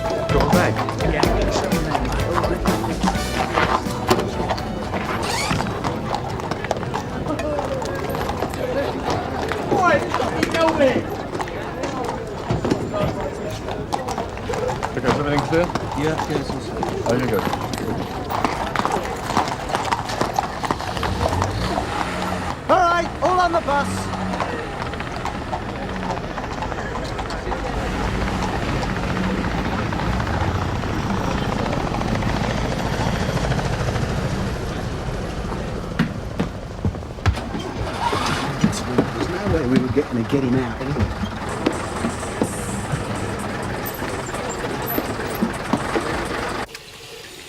Got a bag? Yeah. Okay, is everything clear? Yeah, yes. There you go. All right, all on the bus. There's no way we were getting to get him out anyway.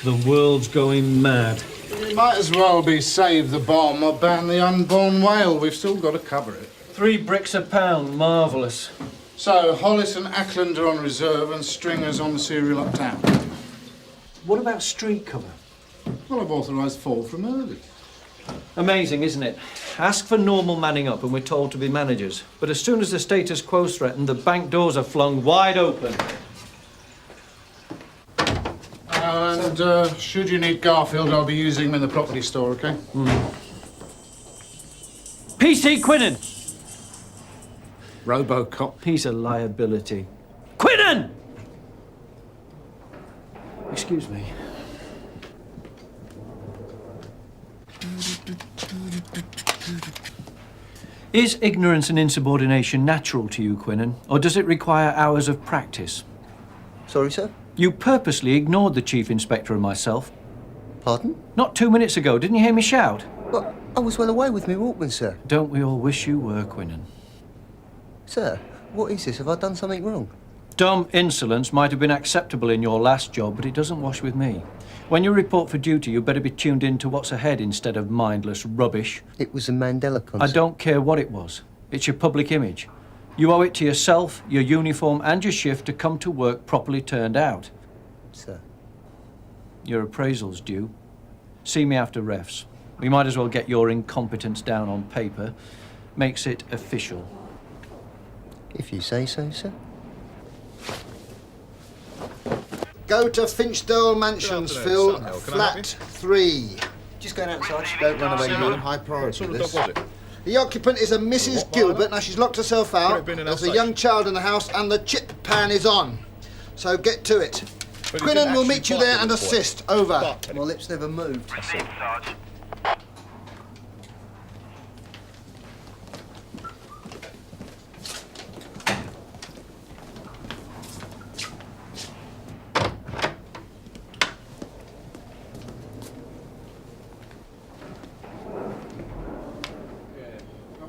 The world's going mad. We might as well be save the bomb or ban the unborn whale. We've still got to cover it. 3 bricks a pound, marvellous. So, Hollis and Ackland are on reserve and Stringer's on serial uptown. What about street cover? Well, I've authorised 4 from early. Amazing, isn't it? Ask for normal manning up and we're told to be managers. But as soon as the status quo's threatened, the bank doors are flung wide open. And should you need Garfield, I'll be using him in the property store, OK? PC Quinnen! Robocop. He's a liability. Quinnen! Excuse me. Is ignorance and insubordination natural to you, Quinnen, or does it require hours of practice? Sorry, sir? You purposely ignored the Chief Inspector and myself. Pardon? Not 2 minutes ago, didn't you hear me shout? Well, I was well away with me Walkman, sir. Don't we all wish you were, Quinnen? Sir, what is this? Have I done something wrong? Dumb insolence might have been acceptable in your last job, but it doesn't wash with me. When you report for duty, you better be tuned in to what's ahead instead of mindless rubbish. It was a Mandela concert. I don't care what it was. It's your public image. You owe it to yourself, your uniform, and your shift to come to work properly turned out. Sir. Your appraisal's due. See me after refs. We might as well get your incompetence down on paper. Makes it official. If you say so, sir. Go to Finchdale Mansions, Phil, flat 3. Just going outside. Don't run away, you. High priority, What this. sort of dog was it? The occupant is a Mrs. Gilbert. Now, she's locked herself out. been in There's a outside. young child in the house, and the chip pan is on. So get to it. But he didn't Quinnen will actually meet you bite there the and boy. assist. Over. But- My lips never moved.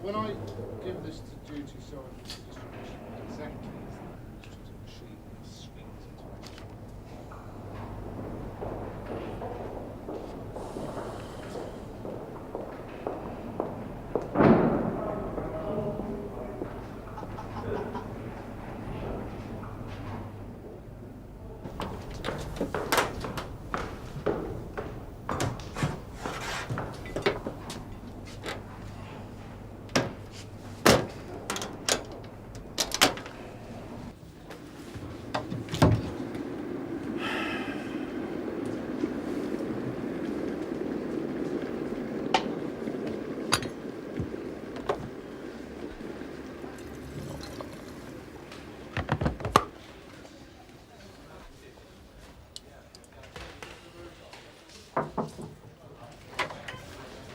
When I give this to duty sergeant distribution, exactly as just a machine swings into action.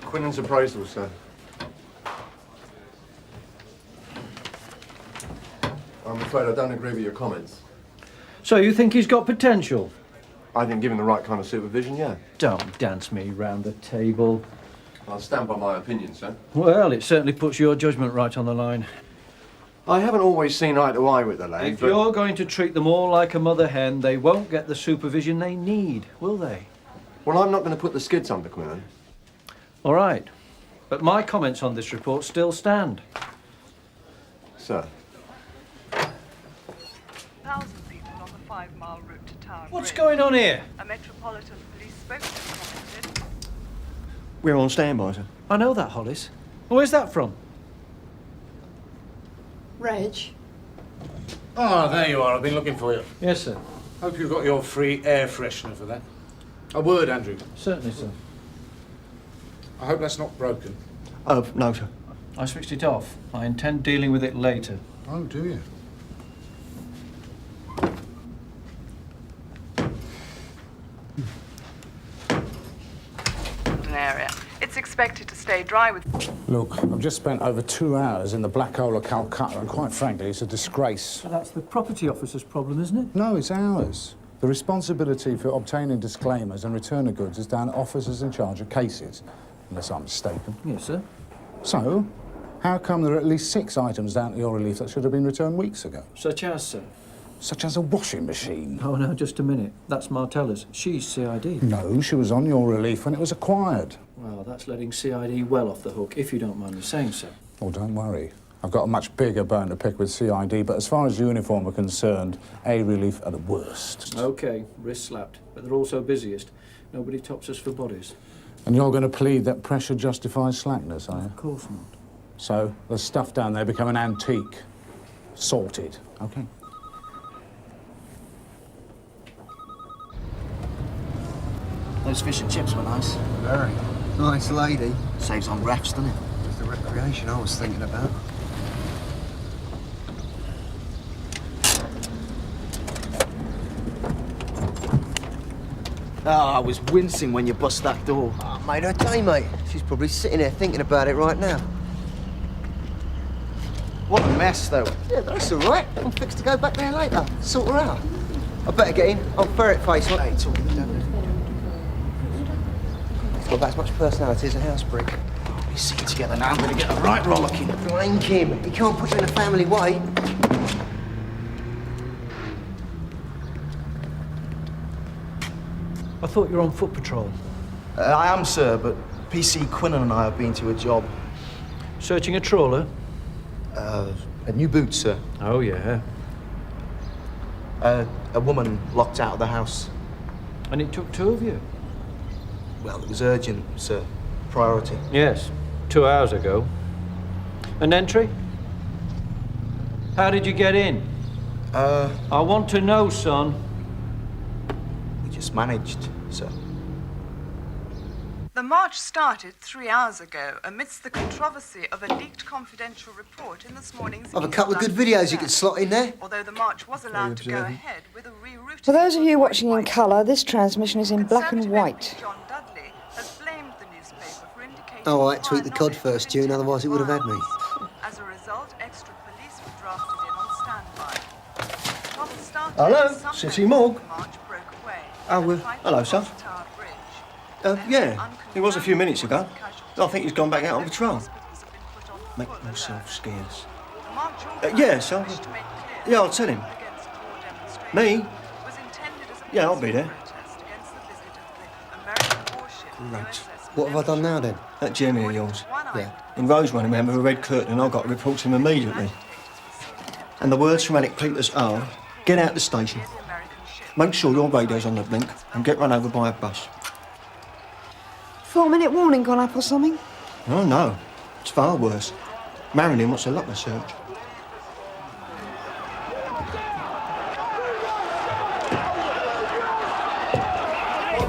Quinnen's appraisal, sir. I'm afraid I don't agree with your comments. So you think he's got potential? I think given the right kind of supervision, yeah. Don't dance me round the table. I'll stand by my opinion, sir. Well, it certainly puts your judgment right on the line. I haven't always seen eye to eye with the lad, If but... you're going to treat them all like a mother hen, they won't get the supervision they need, will they? Well, I'm not going to put the skids under Quinnen. All right. But my comments on this report still stand. Sir. 1,000 people on the 5-mile route to town. What's Bridge. going on here? A Metropolitan Police spokesman commented. We're on standby, sir. I know that, Hollis. Where's that from? Reg, Oh, there you are. I've been looking for you. Yes, sir. Hope you got your free air freshener for that. A word, Andrew. Certainly, sir. I hope that's not broken. No, sir. I switched it off. I intend dealing with it later. Oh, do you? An area. It's expected to stay dry with. Look, I've just spent over 2 hours in the black hole of Calcutta, and quite frankly, it's a disgrace. Well, that's the property officer's problem, isn't it? No, it's ours. The responsibility for obtaining disclaimers and return of goods is down to officers in charge of cases, unless I'm mistaken. Yes, sir. So, how come there are at least 6 items down to your relief that should have been returned weeks ago? Such as, sir? Such as a washing machine. Oh, no, just a minute. That's Martella's. She's CID. No, she was on your relief when it was acquired. Well, that's letting CID well off the hook, if you don't mind me saying so. Oh, don't worry. I've got a much bigger bone to pick with CID, but as far as uniform are concerned, A relief are the worst. OK, wrist slapped. But they're also busiest. Nobody tops us for bodies. And you're going to plead that pressure justifies slackness, are you? Of course not. So, the stuff down there become an antique. Sorted. OK. Those fish and chips were nice. Very. Nice lady. Saves on refs, doesn't it? It's the recreation I was thinking about. Oh, I was wincing when you bust that door. Oh, made her day, mate. She's probably sitting there thinking about it right now. What a mess, though. Yeah, that's all right. I'm fixed to go back there later. Sort her out. I better get in. I'll ferret face. Hey, talking to Davison. He's got about as much personality as a house brick. We're sitting together now. I'm going to get a right rollicking. Blank him. He can't put you in a family way. I thought you were on foot patrol. I am, sir, but PC Quinnan and I have been to a job. Searching a trawler? A new boot, sir. Oh, yeah. A woman locked out of the house. And it took 2 of you? Well, it was urgent, sir. Priority. Yes, 2 hours ago. An entry? How did you get in? I want to know, son. We just managed, sir. The march started 3 hours ago amidst the controversy of a leaked confidential report in this morning's. I've a couple of good videos you could slot in there. Although the march was allowed to go ahead with a rerouting. For those of you watching in colour, this transmission is in black and Conservative white. MP John Dudley has blamed the newspaper for indicating. Oh, I had to eat the prior cod knowledge first, of June, otherwise it would have had me. As a result, extra police were drafted in on standby. From the start, Hello, some City members Morgue. of the march broke away Oh, and fight hello, across sir. the Tower Bridge. Yeah, it was a few minutes ago. I think he's gone back out on patrol. Make yourself scarce. Yeah, sir. Yeah, I'll tell him. Me? Yeah, I'll be there. Great. What have I done now, then? That Jimmy of yours. Yeah. In Rose running around with a red curtain and I got to report to him immediately. And the words from Alec Peters are, get out the station, make sure your radio's on the blink and get run over by a bus. 4-minute warning gone up or something? Oh, no. It's far worse. Marilyn wants a locker search.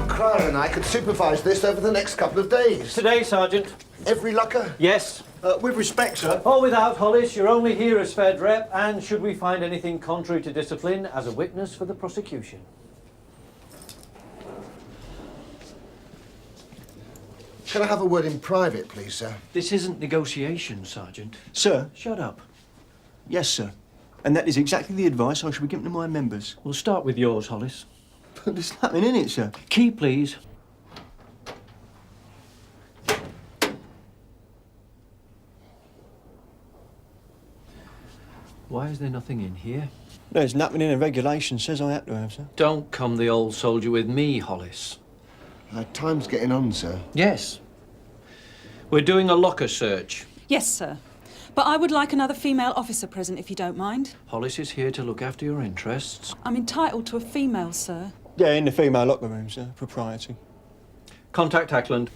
Crowder and I could supervise this over the next couple of days. Today, Sergeant. Every locker? Yes. With respect, sir. Or without, Hollis, you're only here as Fed Rep, and should we find anything contrary to discipline, as a witness for the prosecution. Can I have a word in private, please, sir? This isn't negotiation, Sergeant. Sir? Shut up. Yes, sir. And that is exactly the advice I shall be giving to my members. We'll start with yours, Hollis. But there's nothing in it, sir. Key, please. Why is there nothing in here? There's nothing in the regulation says I have to have, sir. Don't come the old soldier with me, Hollis. Time's getting on, sir. Yes. We're doing a locker search. Yes, sir. But I would like another female officer present, if you don't mind. Hollis is here to look after your interests. I'm entitled to a female, sir. Yeah, in the female locker room, sir. Propriety. Contact Ackland.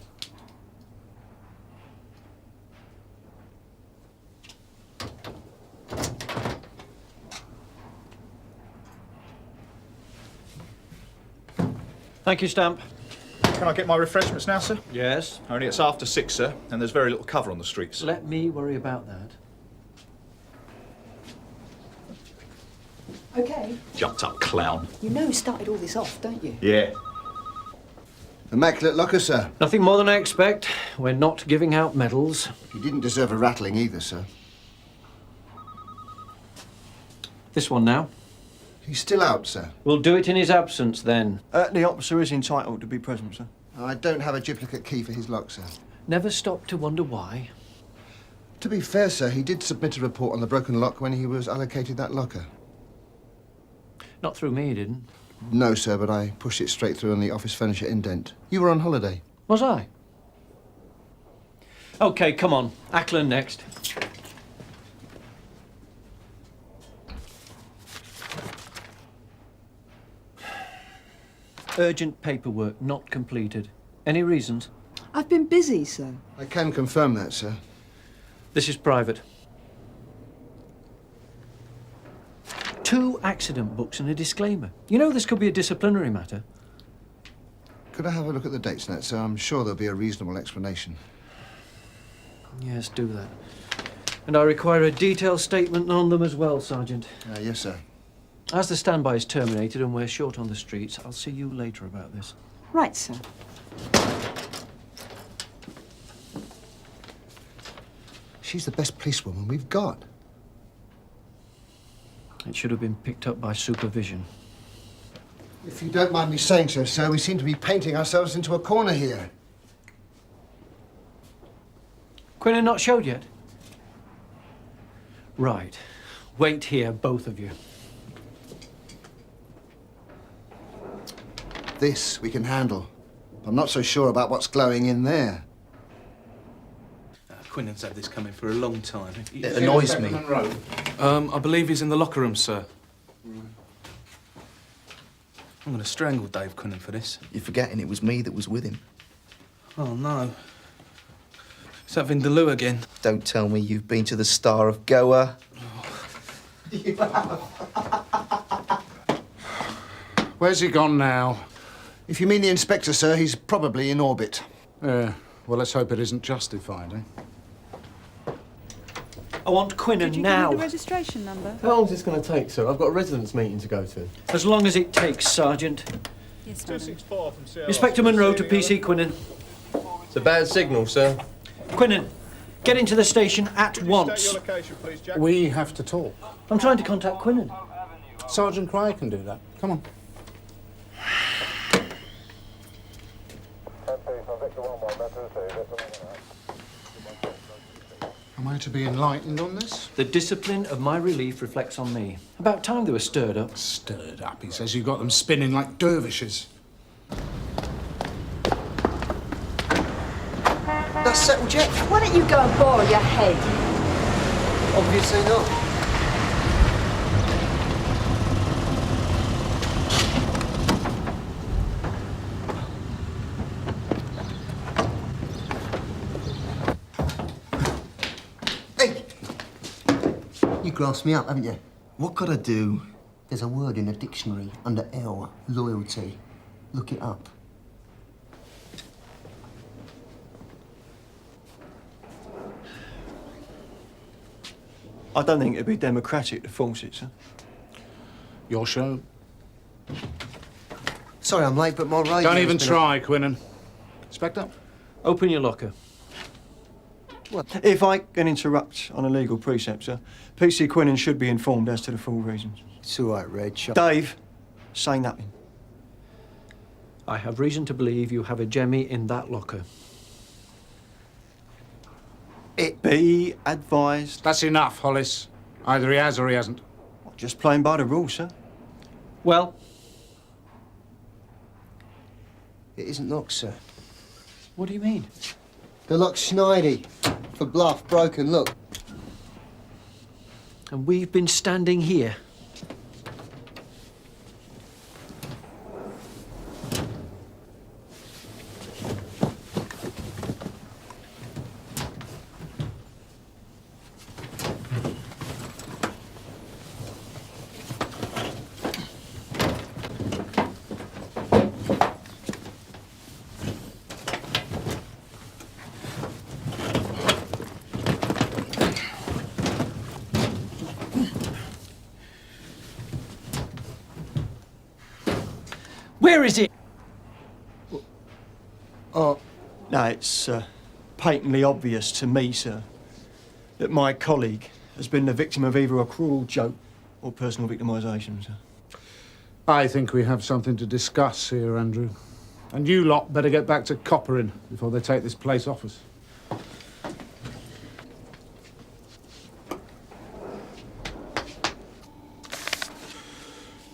Thank you, Stamp. Can I get my refreshments now, sir? Yes. Only it's after 6, sir, and there's very little cover on the streets. Let me worry about that. OK. Jumped up clown. You know who started all this off, don't you? Yeah. Immaculate locker, sir. Nothing more than I expect. We're not giving out medals. He didn't deserve a rattling either, sir. This one now. He's still out, sir. We'll do it in his absence, then. The officer is entitled to be present, sir. I don't have a duplicate key for his lock, sir. Never stop to wonder why. To be fair, sir, he did submit a report on the broken lock when he was allocated that locker. Not through me, he didn't. No, sir, but I pushed it straight through on the office furniture indent. You were on holiday. Was I? OK, come on. Ackland next. Urgent paperwork not completed. Any reasons? I've been busy, sir. I can confirm that, sir. This is private. 2 accident books and a disclaimer. You know this could be a disciplinary matter. Could I have a look at the dates, Nat, sir? I'm sure there'll be a reasonable explanation. Yes, do that. And I require a detailed statement on them as well, Sergeant. Yes, sir. As the standby is terminated and we're short on the streets, I'll see you later about this. Right, sir. She's the best policewoman we've got. It should have been picked up by supervision. If you don't mind me saying so, sir, we seem to be painting ourselves into a corner here. Quinn not showed yet? Right. Wait here, both of you. This we can handle. I'm not so sure about what's glowing in there. Quinnan's had this coming for a long time. It annoys me. Monroe? I believe he's in the locker room, sir. I'm going to strangle Dave Quinnan for this. You're forgetting it was me that was with him. Oh, no. Is that Vindaloo again? Don't tell me you've been to the Star of Goa. Where's he gone now? If you mean the inspector, sir, he's probably in orbit. Yeah, well, let's hope it isn't justified, eh? I want Quinnan Did you now. give me the registration number? How long is this going to take, sir? I've got a residents' meeting to go to. As long as it takes, Sergeant. Yes, madam. 264 from CLR. Inspector Monroe to PC Quinnan. It's a bad signal, sir. Quinnan, get into the station at State once. your location, please, Jack. We have to talk. I'm trying to contact Quinnan. Sergeant Cry can do that. Come on. Am I to be enlightened on this? The discipline of my relief reflects on me. About time they were stirred up. Stirred up, he says. You've got them spinning like dervishes. That's settled, Jack? Why don't you go and borrow your head? Obviously not. You grasped me up, haven't you? What could I do? There's a word in a dictionary under L, loyalty. Look it up. I don't think it'd be democratic to force it, sir. Your show. Sorry I'm late, but my radio... Don't even try, Quinnan. Inspector? Open your locker. If I can interrupt on a legal precept, sir, PC Quinnan should be informed as to the full reasons. It's all right, Red. Dave, say nothing. I have reason to believe you have a jemmy in that locker. It be advised. That's enough, Hollis. Either he has or he hasn't. Just playing by the rules, sir. Well, It isn't locked, sir. what do you mean? The lock's snidey. For bluff, broken, look. And we've been standing here. Where is it? Oh, no, it's patently obvious to me, sir, that my colleague has been the victim of either a cruel joke or personal victimisation, sir. I think we have something to discuss here, Andrew. And you lot better get back to coppering before they take this place off us.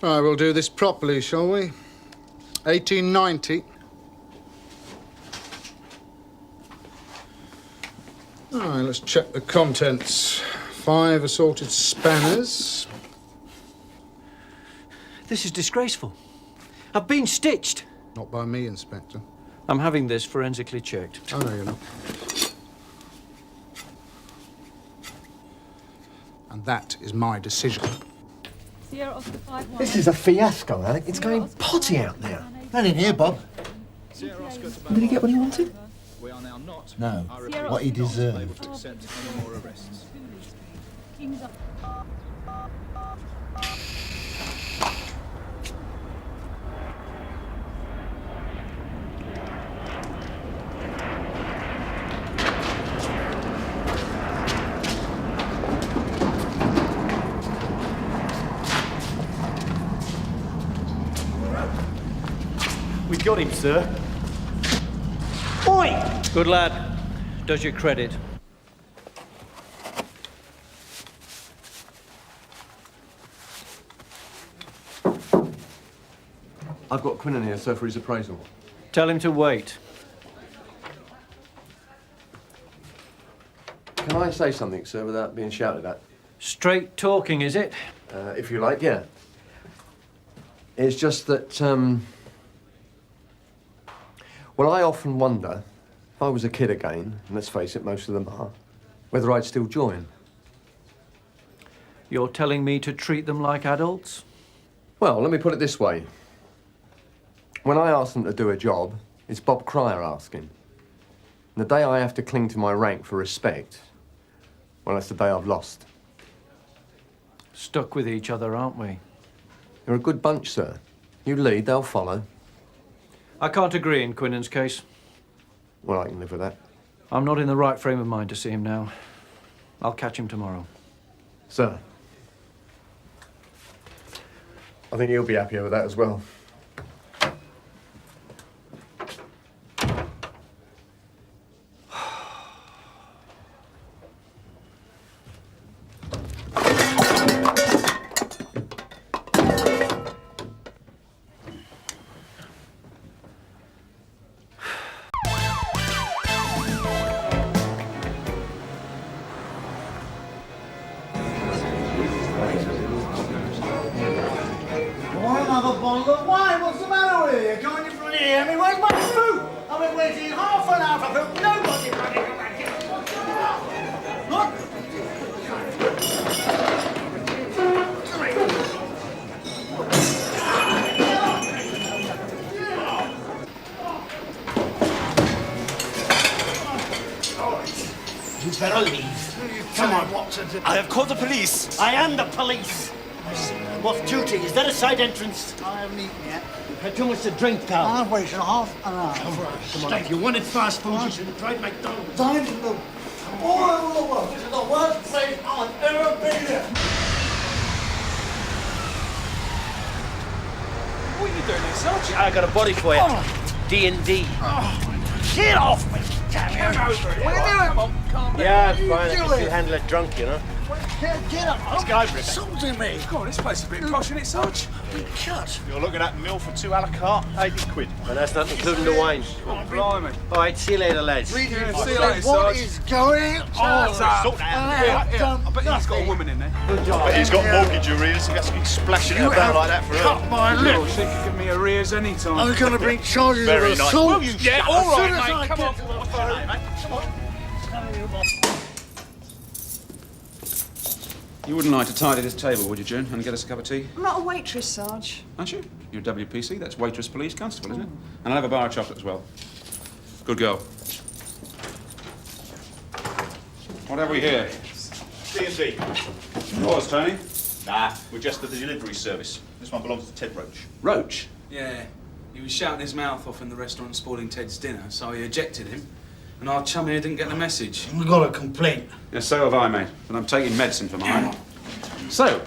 Right, we'll do this properly, shall we? 1890. All right, let's check the contents. 5 assorted spanners. This is disgraceful. I've been stitched. Not by me, Inspector. I'm having this forensically checked. Oh, no, you're not. And that is my decision. This is a fiasco, Alec. It's going potty out there. Not in here, Bob. Did he get what he wanted? No, what he deserved. We got him, sir. Oi! Good lad. Does your credit. I've got Quinnan here, sir, for his appraisal. Tell him to wait. Can I say something, sir, without being shouted at? Straight talking, is it? If you like, yeah. It's just that, well, I often wonder, if I was a kid again, and let's face it, most of them are, whether I'd still join. You're telling me to treat them like adults? Well, let me put it this way. When I ask them to do a job, it's Bob Cryer asking. And the day I have to cling to my rank for respect, well, that's the day I've lost. Stuck with each other, aren't we? You're a good bunch, sir. You lead, they'll follow. I can't agree in Quinnan's case. Well, I can live with that. I'm not in the right frame of mind to see him now. I'll catch him tomorrow. Sir. I think he'll be happier with that as well. I have called the police. I am the police. What's duty? Is that a side entrance? I haven't eaten yet. You've had too much to drink, pal. I've wasted half an hour. Come on. If you wanted fast food, you should have tried McDonald's. Time to look. Oh, this is the worst place I've ever been in. What are you doing here, Sergeant? I got a body for you. D&D. Get off me! Come over here. What are you doing? Come on, calm down. Yeah, I'm fine. I can still handle it drunk, you know. Get up. This guy's ripping. Insulting me. God, this place is a bit posh, isn't it, Sarge? Cut. You're looking at meal for 2 a la carte, 80 quid. And that's not including the wine. Oh, blimey. All right, see you later, lads. See you later, Sarge. what is going on? Sort that out. I bet He's got a woman in there. But he's got mortgage arrears. He has to keep splashing it about like that for her. Cut my lip. Oh, she can give me arrears any time. I'm going to bring charges Very of nice. assault. Well, Yeah, all right, mate. Come on. What's your name, mate? Come on. You wouldn't like to tidy this table, would you, June, and get us a cup of tea? I'm not a waitress, Sarge. Aren't you? You're WPC, that's Waitress Police Constable, isn't it? And I'll have a bar of chocolate as well. Good girl. What have we here? D&D. Yours, Tony? Nah, we're just the delivery service. This one belongs to Ted Roach. Roach? Yeah. He was shouting his mouth off in the restaurant and spoiling Ted's dinner, so he ejected him. And our chum here didn't get the message. We've got a complaint. Yes, so have I, mate. And I'm taking medicine for mine. So,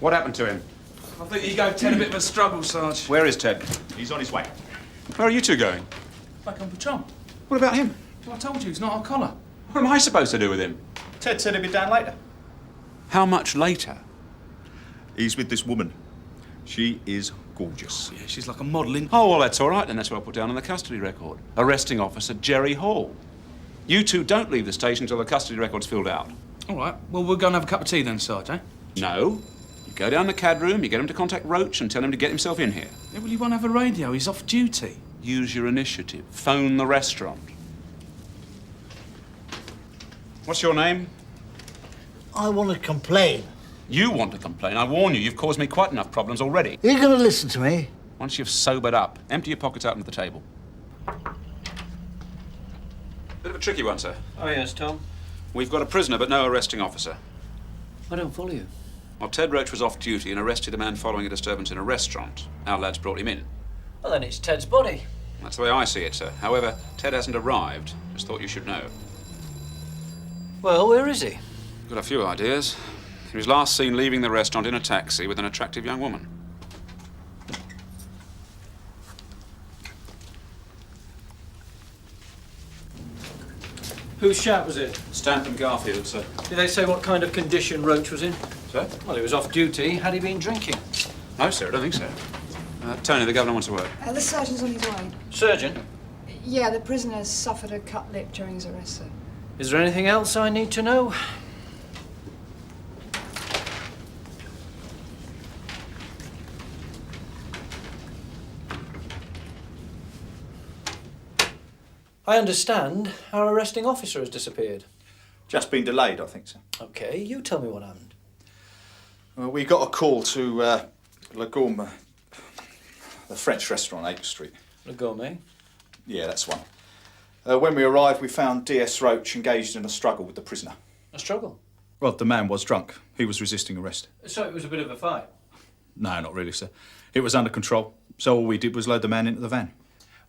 what happened to him? I think he gave Ted a bit of a struggle, Sarge. Where is Ted? He's on his way. Where are you two going? Back on patrol. What about him? Well, I told you, he's not our collar. What am I supposed to do with him? Ted said he'd be down later. How much later? He's with this woman. She is gorgeous. Yeah, she's like a model in... Oh, well, that's all right, then. That's what I'll put down on the custody record. Arresting officer Jerry Hall. You two don't leave the station until the custody record's filled out. All right. Well, we'll go and have a cup of tea then, Sarge, eh? No. You go down the CAD room, you get him to contact Roach and tell him to get himself in here. Yeah, well, he won't have a radio. He's off duty. Use your initiative. Phone the restaurant. What's your name? I want to complain. You want to complain. I warn you, you've caused me quite enough problems already. Are you going to listen to me? Once you've sobered up, empty your pockets out onto the table. Bit of a tricky one, sir. Oh, yes, Tom. We've got a prisoner, but no arresting officer. I don't follow you. Well, Ted Roach was off duty and arrested a man following a disturbance in a restaurant. Our lads brought him in. Well, then it's Ted's body. That's the way I see it, sir. However, Ted hasn't arrived. Just thought you should know. Well, where is he? Got a few ideas. He was last seen leaving the restaurant in a taxi with an attractive young woman. Whose shout was it? Stamp and Garfield, sir. Did they say what kind of condition Roach was in? Sir? Well, he was off duty. Had he been drinking? No, sir, I don't think so. Tony, the governor wants a word. The surgeon's on his way. Surgeon? Yeah, the prisoner suffered a cut lip during his arrest, sir. Is there anything else I need to know? I understand our arresting officer has disappeared. Just been delayed, I think, sir. OK, you tell me what happened. Well, we got a call to Le Gourmet, the French restaurant on 8th Street. Le Gourmet? Yeah, that's one. When we arrived, we found DS Roach engaged in a struggle with the prisoner. A struggle? Well, the man was drunk. He was resisting arrest. So it was a bit of a fight? No, not really, sir. It was under control. So all we did was load the man into the van.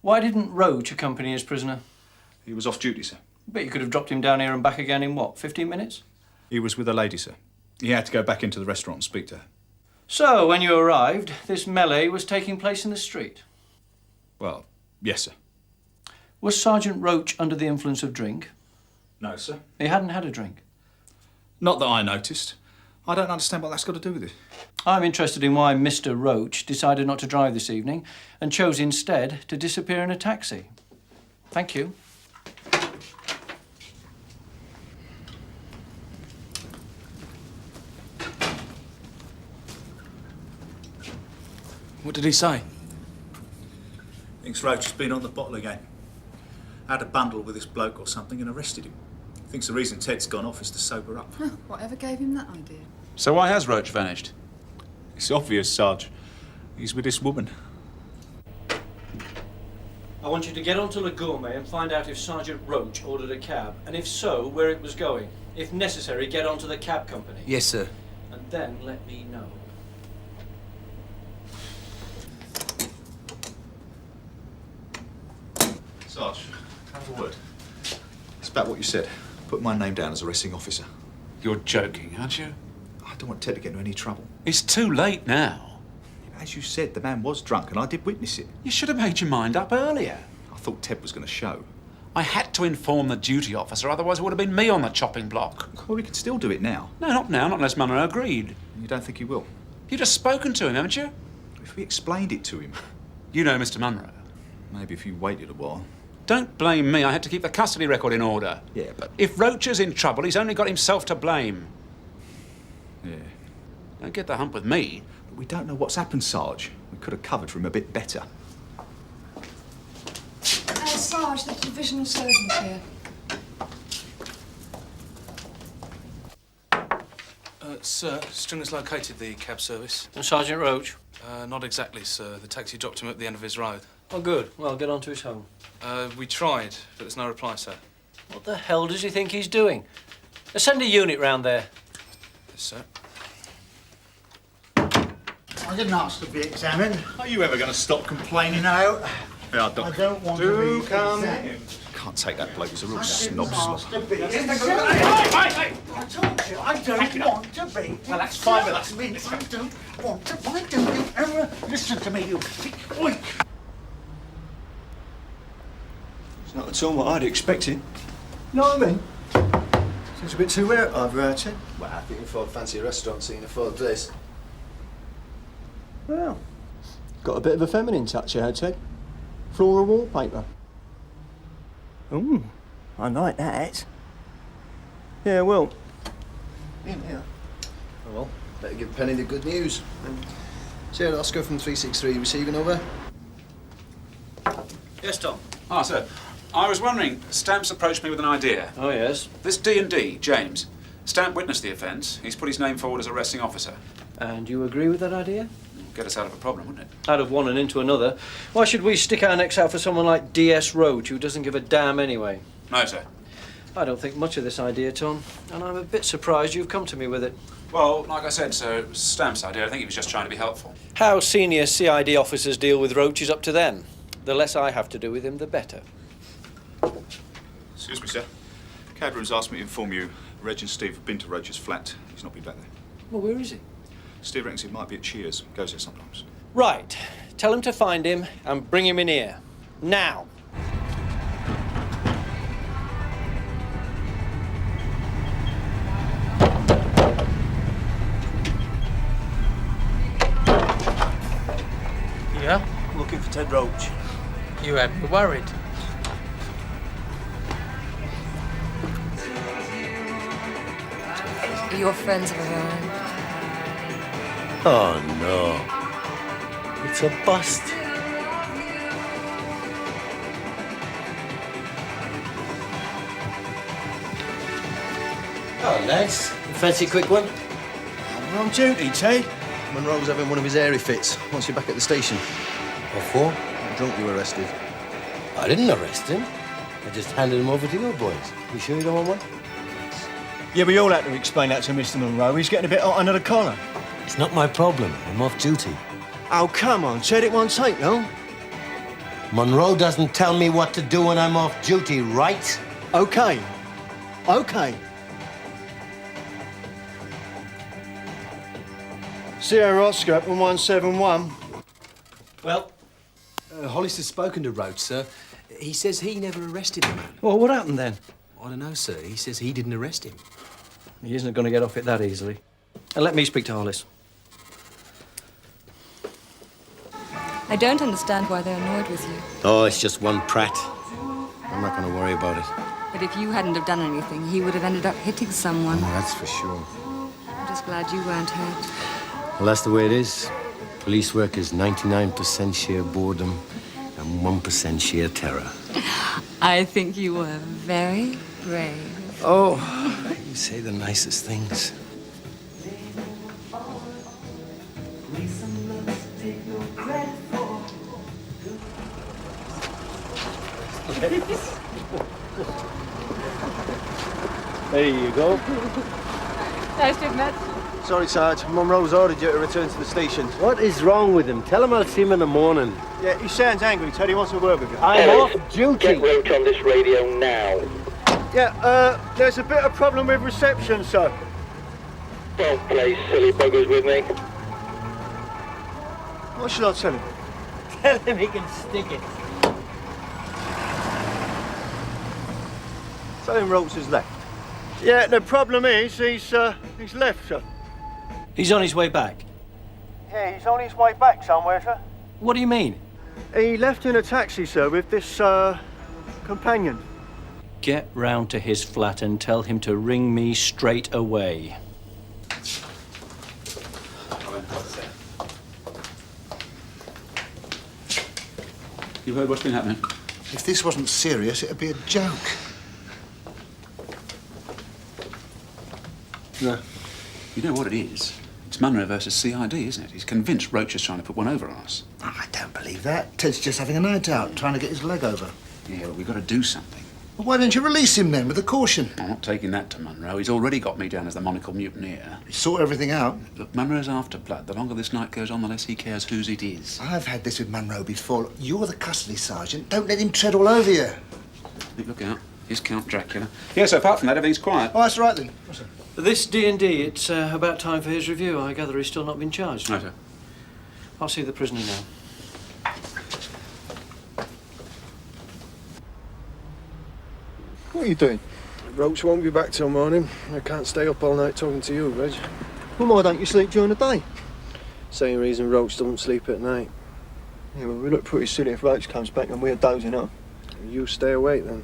Why didn't Roach accompany his prisoner? He was off duty, sir. But you could have dropped him down here and back again in, what, 15 minutes? He was with a lady, sir. He had to go back into the restaurant and speak to her. So, when you arrived, this melee was taking place in the street? Well, yes, sir. Was Sergeant Roach under the influence of drink? No, sir. He hadn't had a drink? Not that I noticed. I don't understand what that's got to do with it. I'm interested in why Mr. Roach decided not to drive this evening and chose instead to disappear in a taxi. Thank you. What did he say? Thinks Roach has been on the bottle again. Had a bundle with this bloke or something and arrested him. Thinks the reason Ted's gone off is to sober up. Whatever gave him that idea? So why has Roach vanished? It's obvious, Sarge. He's with this woman. I want you to get onto Le Gourmet and find out if Sergeant Roach ordered a cab, and if so, where it was going. If necessary, get onto the cab company. Yes, sir. And then let me know. Sarge, have a word. It's about what you said. Put my name down as arresting officer. You're joking, aren't you? I don't want Ted to get into any trouble. It's too late now. As you said, the man was drunk and I did witness it. You should have made your mind up earlier. I thought Ted was going to show. I had to inform the duty officer, otherwise it would have been me on the chopping block. Well, we can still do it now. No, not now, not unless Monroe agreed. You don't think he will? You've just spoken to him, haven't you? If we explained it to him. You know Mr. Monroe. Maybe if you waited a while. Don't blame me. I had to keep the custody record in order. Yeah, but... If Roach is in trouble, he's only got himself to blame. Yeah. Don't get the hump with me. But we don't know what's happened, Sarge. We could have covered for him a bit better. Sarge, the divisional surgeon's here. Sir, Stringer's located the cab service. And Sergeant Roach? Not exactly, sir. The taxi dropped him at the end of his road. Oh, good. Well, get on to his home. We tried, but there's no reply, sir. What the hell does he think he's doing? Send a unit round there. Yes, sir. I I didn't ask to be examined. Are you ever going to stop complaining? No. Yeah, I don't want to be examined. Can't take that bloke. He's a real snob. Asked to be examined. I told you I don't want to be. Well, that's fine with us. I mean, I don't want to. Why don't you ever listen to me, you thick oik? It's not at all what I'd expected. You know what I mean? Seems a bit too rare over our Ted. Well, I think if I'd fancy a restaurant scene afford this. Well, got a bit of a feminine touch here, Ted. Floral wallpaper. Ooh, I like that. Yeah, well. Yeah. Oh well, better give Penny the good news. Sarah Oscar from 363 receiving over. Yes, Tom. Ah, sir. I was wondering, Stamp's approached me with an idea. Oh, yes? This D&D, James. Stamp witnessed the offence. He's put his name forward as arresting officer. And you agree with that idea? Get us out of a problem, wouldn't it? Out of one and into another. Why should we stick our necks out for someone like D.S. Roach, who doesn't give a damn anyway? No, sir. I don't think much of this idea, Tom, and I'm a bit surprised you've come to me with it. Well, like I said, sir, it was Stamp's idea. I think he was just trying to be helpful. How senior CID officers deal with Roach is up to them. The less I have to do with him, the better. Excuse me, sir. Cadron's asked me to inform you Reg and Steve have been to Roach's flat. He's not been back there. Well, where is he? Steve reckons he might be at Cheers. Goes there sometimes. Right. Tell him to find him and bring him in here. Now. Yeah? Looking for Ted Roach. You had me worried. Your friends of around. Oh, no. It's a bust. Oh, lads. Fancy a quick one? We're on duty, Ted. Monroe's having one of his airy fits. Wants you back at the station. What for? Drunk you arrested. I didn't arrest him. I just handed him over to your boys. You sure you don't want one? Yeah, we all had to explain that to Mr. Monroe. He's getting a bit hot under the collar. It's not my problem. I'm off duty. Oh, come on, Ted. It won't take long. Monroe doesn't tell me what to do when I'm off duty, right? OK. OK. Sierra Oscar up on 171. Well, Hollis has spoken to Roach, sir. He says he never arrested the man. Well, what happened then? I don't know, sir. He says he didn't arrest him. He isn't going to get off it that easily. And let me speak to Hollis. I don't understand why they're annoyed with you. Oh, it's just one prat. I'm not going to worry about it. But if you hadn't have done anything, he would have ended up hitting someone. Oh, that's for sure. I'm just glad you weren't hurt. Well, that's the way it is. Police work is 99% sheer boredom and 1% sheer terror. I think you were very brave. Oh, you say the nicest things. There you go. Nice to have met. Sorry, Sarge. Monroe's ordered you to return to the station. What is wrong with him? Tell him I'll see him in the morning. Yeah, he sounds angry, Ted. He wants to work with you. I'm off duty. Get Roach on this radio now. Yeah, there's a bit of problem with reception, sir. Don't play silly buggers with me. What should I tell him? Tell him he can stick it. Tell him Roach has left. Yeah, the problem is he's left, sir. He's on his way back. Yeah, he's on his way back somewhere, sir. What do you mean? He left in a taxi, sir, with this, companion. Get round to his flat and tell him to ring me straight away. You heard what's been happening? If this wasn't serious, it'd be a joke. No. You know what it is? It's Monroe versus CID, isn't it? He's convinced Roach is trying to put one over on us. Oh, I don't believe that. Ted's just having a night out, trying to get his leg over. Yeah, but we've got to do something. Well, why don't you release him then with a caution? I'm not taking that to Monroe. He's already got me down as the monocle mutineer. You sort everything out. Look, Monroe's after blood. The longer this night goes on, the less he cares whose it is. I've had this with Monroe before. You're the custody sergeant. Don't let him tread all over you. Look out. Here's Count Dracula. Yeah, so apart from that, everything's quiet. Oh, that's right then. This D&D, it's about time for his review. I gather he's still not been charged. No, sir. I'll see the prisoner now. What are you doing? Roach won't be back till morning. I can't stay up all night talking to you, Reg. Well, why don't you sleep during the day? Same reason Roach doesn't sleep at night. Yeah, well, we look pretty silly if Roach comes back and we're dozing up. You stay awake then.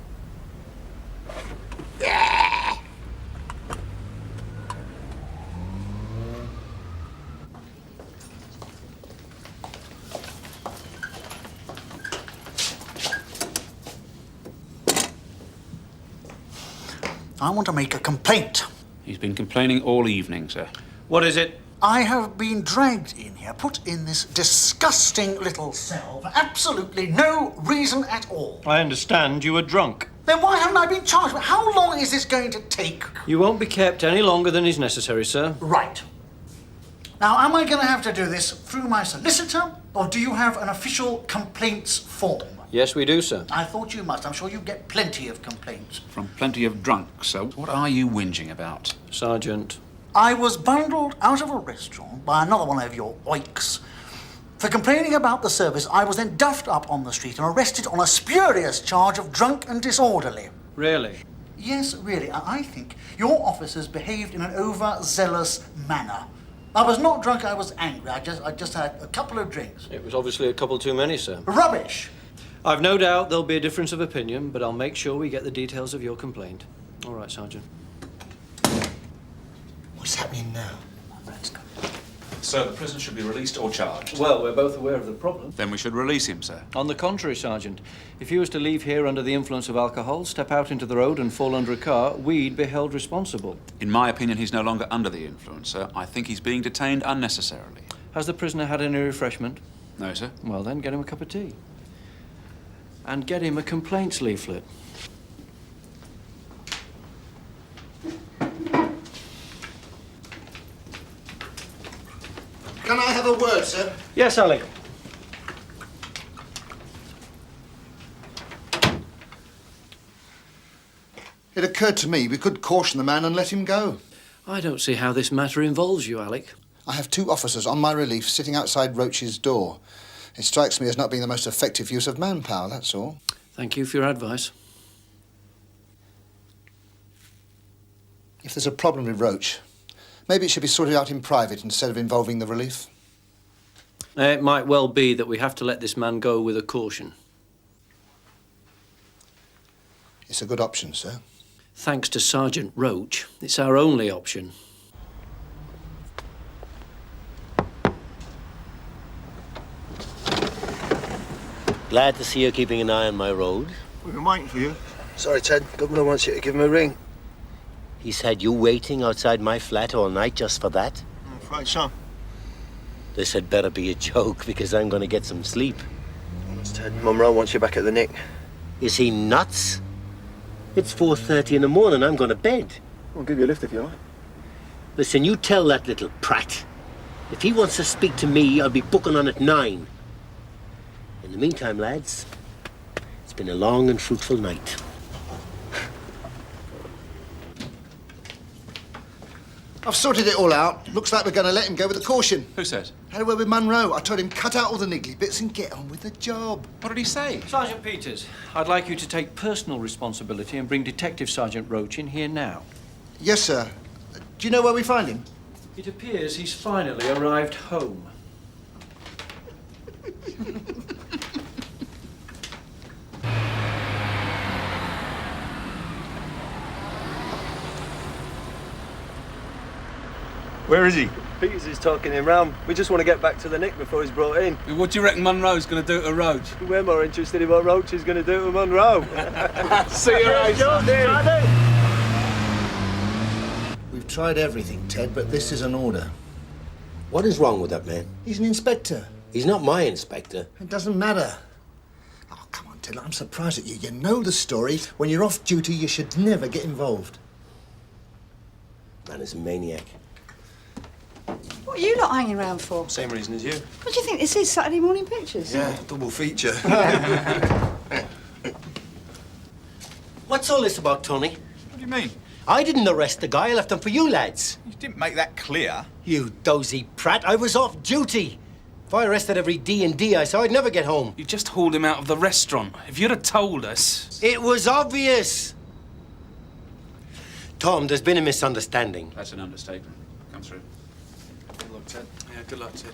I want to make a complaint. He's been complaining all evening, sir. What is it? I have been dragged in here, put in this disgusting little cell for absolutely no reason at all. I understand you were drunk. Then why haven't I been charged? How long is this going to take? You won't be kept any longer than is necessary, sir. Right. Now, am I going to have to do this through my solicitor, or do you have an official complaints form? Yes, we do, sir. I thought you must. I'm sure you get plenty of complaints. From plenty of drunks, sir. What are you whinging about? Sergeant. I was bundled out of a restaurant by another one of your oiks. For complaining about the service, I was then duffed up on the street and arrested on a spurious charge of drunk and disorderly. Really? Yes, really. I think your officers behaved in an overzealous manner. I was not drunk, I was angry. I just had a couple of drinks. It was obviously a couple too many, sir. Rubbish! I've no doubt there'll be a difference of opinion, but I'll make sure we get the details of your complaint. All right, Sergeant. What's happening now? So the prisoner should be released or charged? Well, we're both aware of the problem. Then we should release him, sir. On the contrary, Sergeant. If he was to leave here under the influence of alcohol, step out into the road and fall under a car, we'd be held responsible. In my opinion, he's no longer under the influence, sir. I think he's being detained unnecessarily. Has the prisoner had any refreshment? No, sir. Well, then get him a cup of tea. And get him a complaints leaflet. Can I have a word, sir? Yes, Ali. It occurred to me we could caution the man and let him go. I don't see how this matter involves you, Alec. I have 2 officers on my relief sitting outside Roach's door. It strikes me as not being the most effective use of manpower, that's all. Thank you for your advice. If there's a problem with Roach, maybe it should be sorted out in private instead of involving the relief. It might well be that we have to let this man go with a caution. It's a good option, sir. Thanks to Sergeant Roach, it's our only option. Glad to see you keeping an eye on my road. We've been waiting for you. Sorry, Ted. Governor wants you to give him a ring. He's had you waiting outside my flat all night just for that? I'm afraid so. This had better be a joke, because I'm going to get some sleep. It's Ted. Monroe wants you back at the Nick. Is he nuts? It's 4:30 in the morning. I'm going to bed. I'll give you a lift if you like. Listen, you tell that little prat. If he wants to speak to me, I'll be booking on at 9. In the meantime, lads, it's been a long and fruitful night. I've sorted it all out. Looks like we're going to let him go with a caution. Who says? Had a word with Monroe. I told him cut out all the niggly bits and get on with the job. What did he say? Sergeant Peters, I'd like you to take personal responsibility and bring Detective Sergeant Roach in here now. Yes, sir. Do you know where we find him? It appears he's finally arrived home. Where is he? Peters is talking him round. We just want to get back to the Nick before he's brought in. What do you reckon Monroe's going to do to Roach? We're more interested in what Roach is going to do to Monroe. See you later. We've tried everything, Ted, but this is an order. What is wrong with that man? He's an inspector. He's not my inspector. It doesn't matter. Oh, come on, Ted. Ted, I'm surprised at you. You know the story. When you're off duty, you should never get involved. Man is a maniac. What are you lot hanging around for? Same reason as you. What do you think this is, Saturday morning pictures? Yeah, double feature. What's all this about, Tony? What do you mean? I didn't arrest the guy. I left him for you lads. You didn't make that clear. You dozy prat. I was off duty. If I arrested every D&D I saw, I'd never get home. You just hauled him out of the restaurant. If you'd have told us... It was obvious. Tom, there's been a misunderstanding. That's an understatement. Come through. Good luck, Ted. Yeah, good luck, Ted.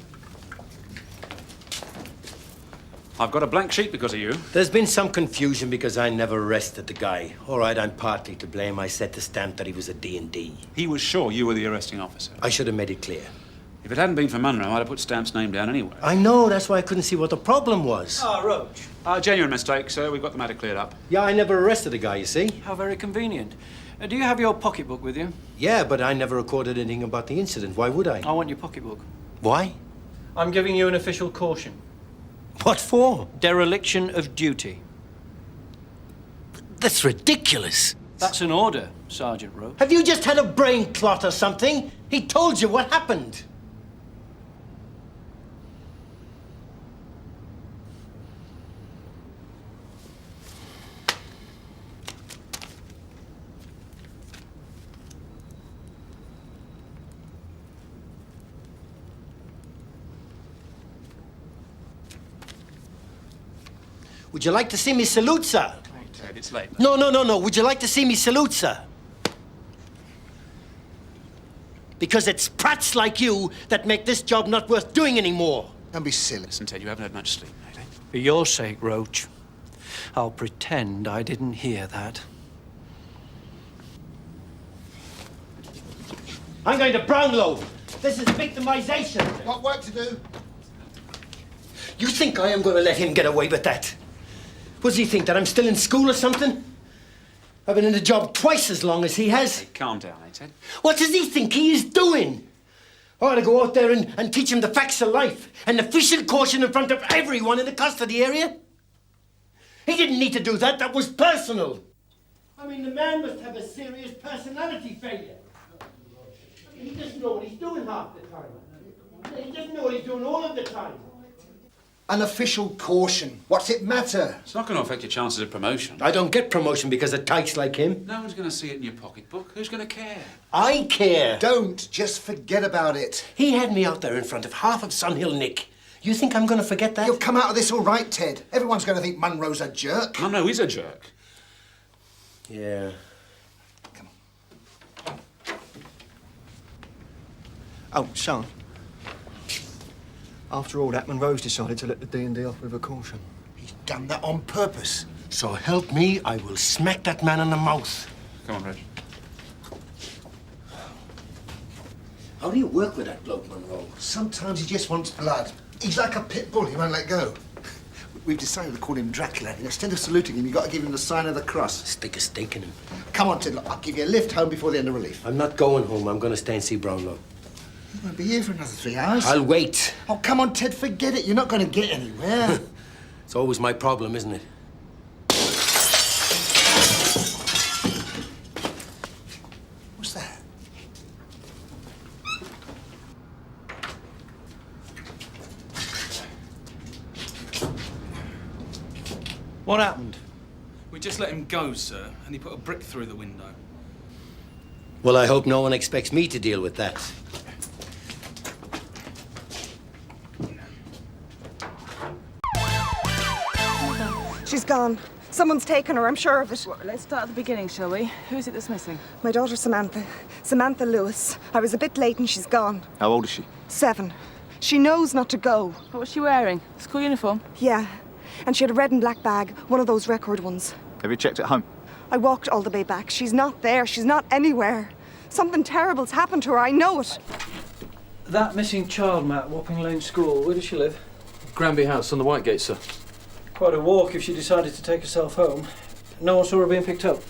I've got a blank sheet because of you. There's been some confusion because I never arrested the guy. All right, I'm partly to blame. I set the stamp that he was a D&D. He was sure you were the arresting officer. I should have made it clear. If it hadn't been for Monroe, I'd have put Stamp's name down anyway. I know, that's why I couldn't see what the problem was. Ah, Roach. Genuine mistake, sir. We've got the matter cleared up. Yeah, I never arrested the guy, you see. How very convenient. Do you have your pocketbook with you? Yeah, but I never recorded anything about the incident. Why would I? I want your pocketbook. Why? I'm giving you an official caution. What for? Dereliction of duty. That's ridiculous. That's an order, Sergeant Roach. Have you just had a brain clot or something? He told you what happened. Would you like to see me salute, sir? Hey, Ted, it's late. No. Would you like to see me salute, sir? Because it's prats like you that make this job not worth doing anymore. Don't be silly. Listen, Ted, you haven't had much sleep, mate, eh? For your sake, Roach, I'll pretend I didn't hear that. I'm going to Brownlow. This is victimization. Got work to do. You think I am going to let him get away with that? What does he think, that I'm still in school or something? I've been in the job twice as long as he has. Hey, calm down, eh, Ted? What does he think he is doing? I ought to go out there and teach him the facts of life. An official caution in front of everyone in the custody area. He didn't need to do that. That was personal. I mean, the man must have a serious personality failure. He doesn't know what he's doing half the time. He doesn't know what he's doing all of the time. An official caution. What's it matter? It's not going to affect your chances of promotion. I don't get promotion because of tykes like him. No one's going to see it in your pocketbook. Who's going to care? I care. Don't. Just forget about it. He had me out there in front of half of Sunhill Nick. You think I'm going to forget that? You'll come out of this all right, Ted. Everyone's going to think Monroe's a jerk. Monroe is a jerk. Yeah. Come on. Oh, son. After all that, Monroe's decided to let the D&D off with a caution. He's done that on purpose. So help me, I will smack that man in the mouth. Come on, Reg. How do you work with that bloke, Monroe? Sometimes he just wants blood. He's like a pit bull. He won't let go. We've decided to call him Dracula. Instead of saluting him, you've got to give him the sign of the cross. Stick a stake in him. Come on, Ted. Look, I'll give you a lift home before the end of relief. I'm not going home. I'm going to stay and see Brownlow. You won't be here for another 3 hours. I'll wait. Oh, come on, Ted. Forget it. You're not going to get anywhere. It's always my problem, isn't it? What's that? What happened? We just let him go, sir, and he put a brick through the window. Well, I hope no one expects me to deal with that. She's gone. Someone's taken her, I'm sure of it. Well, let's start at the beginning, shall we? Who is it that's missing? My daughter Samantha. Samantha Lewis. I was a bit late and she's gone. How old is she? 7. She knows not to go. What was she wearing? School uniform? Yeah. And she had a red and black bag, one of those record ones. Have you checked at home? I walked all the way back. She's not there. She's not anywhere. Something terrible's happened to her. I know it. That missing child, Matt, Wapping Lane School, where does she live? Granby House on the Whitegate, sir. Quite a walk if she decided to take herself home. No one saw her being picked up?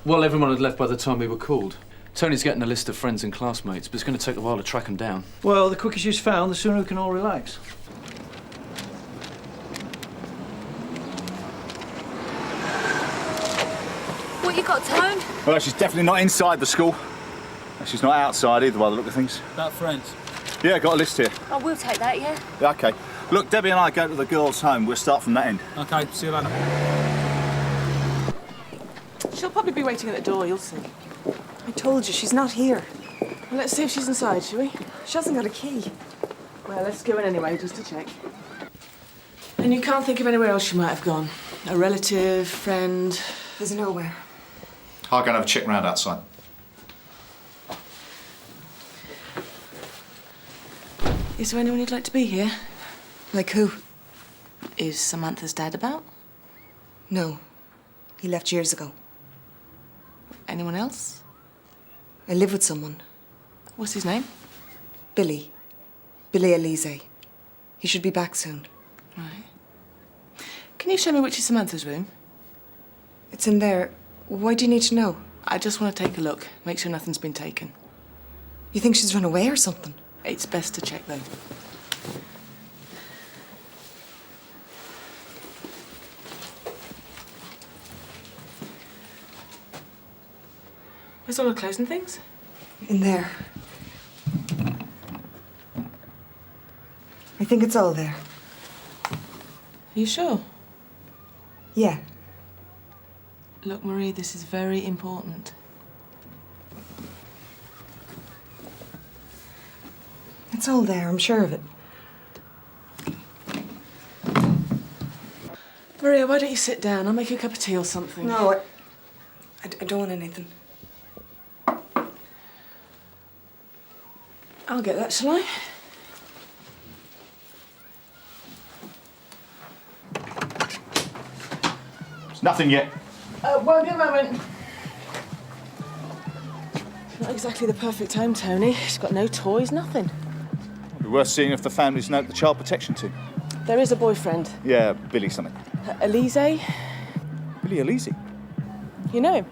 Well, everyone had left by the time we were called. Tony's getting a list of friends and classmates, but it's going to take a while to track them down. Well, the quicker she's found, the sooner we can all relax. What you got, Tone? Well, she's definitely not inside the school. And she's not outside either, by the look of things. About friends? Yeah, got a list here. Oh, we'll take that, yeah? Yeah, OK. Look, Debbie and I go to the girls' home. We'll start from that end. OK, see you later. She'll probably be waiting at the door, you'll see. I told you, she's not here. Well, let's see if she's inside, shall we? She hasn't got a key. Well, let's go in anyway, just to check. And you can't think of anywhere else she might have gone? A relative, friend? There's nowhere. I'll go and have a check round outside. Is there anyone you'd like to be here? Like who? Is Samantha's dad about? No. He left years ago. Anyone else? I live with someone. What's his name? Billy. Billy Elise. He should be back soon. Right. Can you show me which is Samantha's room? It's in there. Why do you need to know? I just want to take a look, make sure nothing's been taken. You think she's run away or something? It's best to check, though. Where's all the clothes and things? In there. I think it's all there. Are you sure? Yeah. Look, Marie, this is very important. It's all there, I'm sure of it. Maria, why don't you sit down? I'll make you a cup of tea or something. No, I don't want anything. I'll get that, shall I? There's nothing yet. Won't be a moment. Not exactly the perfect home, Tony. She's got no toys, nothing. It'd be worth seeing if the families know the child protection team. There is a boyfriend. Yeah, Billy something. Elise? Billy Elise? You know him?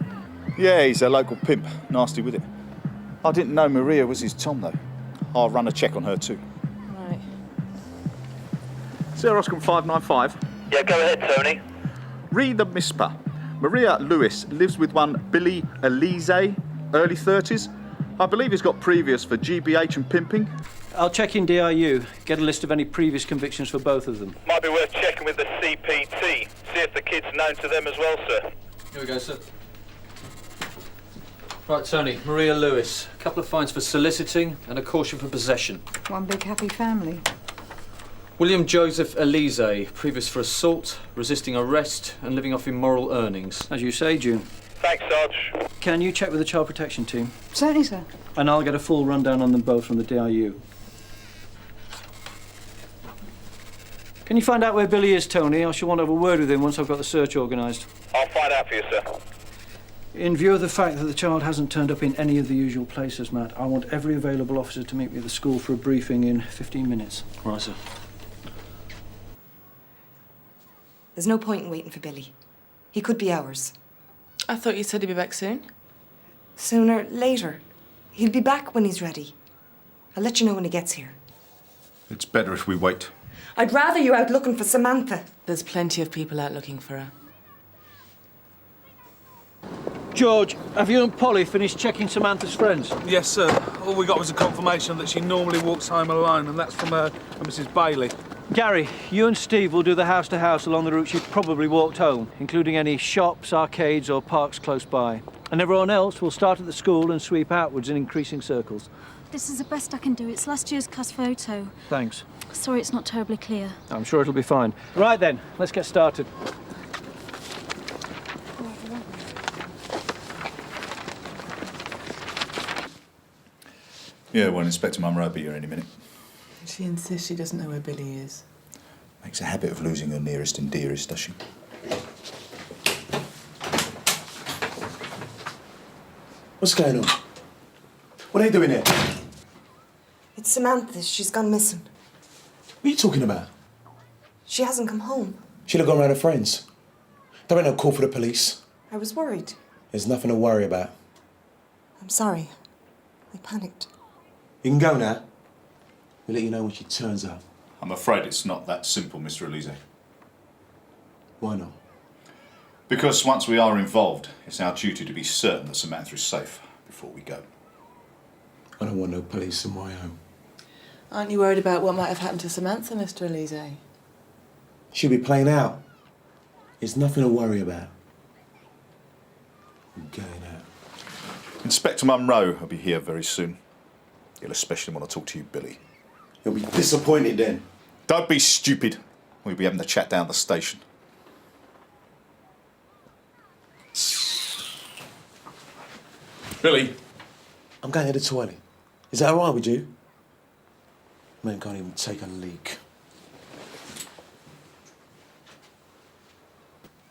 Yeah, he's a local pimp. Nasty with it. I didn't know Maria was his Tom, though. I'll run a check on her, too. Right. Sir Oscar 595. Yeah, go ahead, Tony. Read the MISPA. Maria Lewis lives with one Billy Elise, early 30s. I believe he's got previous for GBH and pimping. I'll check in DIU, get a list of any previous convictions for both of them. Might be worth checking with the CPT. See if the kid's known to them as well, sir. Here we go, sir. Right, Tony, Maria Lewis. A couple of fines for soliciting and a caution for possession. One big happy family. William Joseph Elise, previous for assault, resisting arrest and living off immoral earnings. As you say, June. Thanks, Sarge. Can you check with the child protection team? Certainly, sir. And I'll get a full rundown on them both from the DIU. Can you find out where Billy is, Tony? I shall want to have a word with him once I've got the search organised. I'll find out for you, sir. In view of the fact that the child hasn't turned up in any of the usual places, Matt, I want every available officer to meet me at the school for a briefing in 15 minutes. Right, sir. There's no point in waiting for Billy. He could be ours. I thought you said he'd be back soon. Sooner, later. He'll be back when he's ready. I'll let you know when he gets here. It's better if we wait. I'd rather you out looking for Samantha. There's plenty of people out looking for her. George, have you and Polly finished checking Samantha's friends? Yes, sir. All we got was a confirmation that she normally walks home alone, and that's from her and Mrs. Bailey. Gary, you and Steve will do the house-to-house along the route she'd probably walked home, including any shops, arcades or parks close by. And everyone else will start at the school and sweep outwards in increasing circles. This is the best I can do. It's last year's cast photo. Thanks. Sorry it's not terribly clear. I'm sure it'll be fine. Right then, let's get started. Yeah, well, Inspector Monroe will be here any minute. She insists she doesn't know where Billy is. Makes a habit of losing her nearest and dearest, does she? What's going on? What are you doing here? It's Samantha. She's gone missing. What are you talking about? She hasn't come home. She'll have gone round her friends. There ain't no call for the police. I was worried. There's nothing to worry about. I'm sorry. I panicked. You can go now. We'll let you know when she turns up. I'm afraid it's not that simple, Mr. Elise. Why not? Because once we are involved, it's our duty to be certain that Samantha is safe before we go. I don't want no police in my home. Aren't you worried about what might have happened to Samantha, Mr. Elise? She'll be playing out. There's nothing to worry about. I'm going out. Inspector Monroe will be here very soon. He'll especially want to talk to you, Billy. He'll be disappointed then. Don't be stupid. We'll be having the chat down the station. Billy? I'm going to the toilet. Is that all right with you? Man can't even take a leak.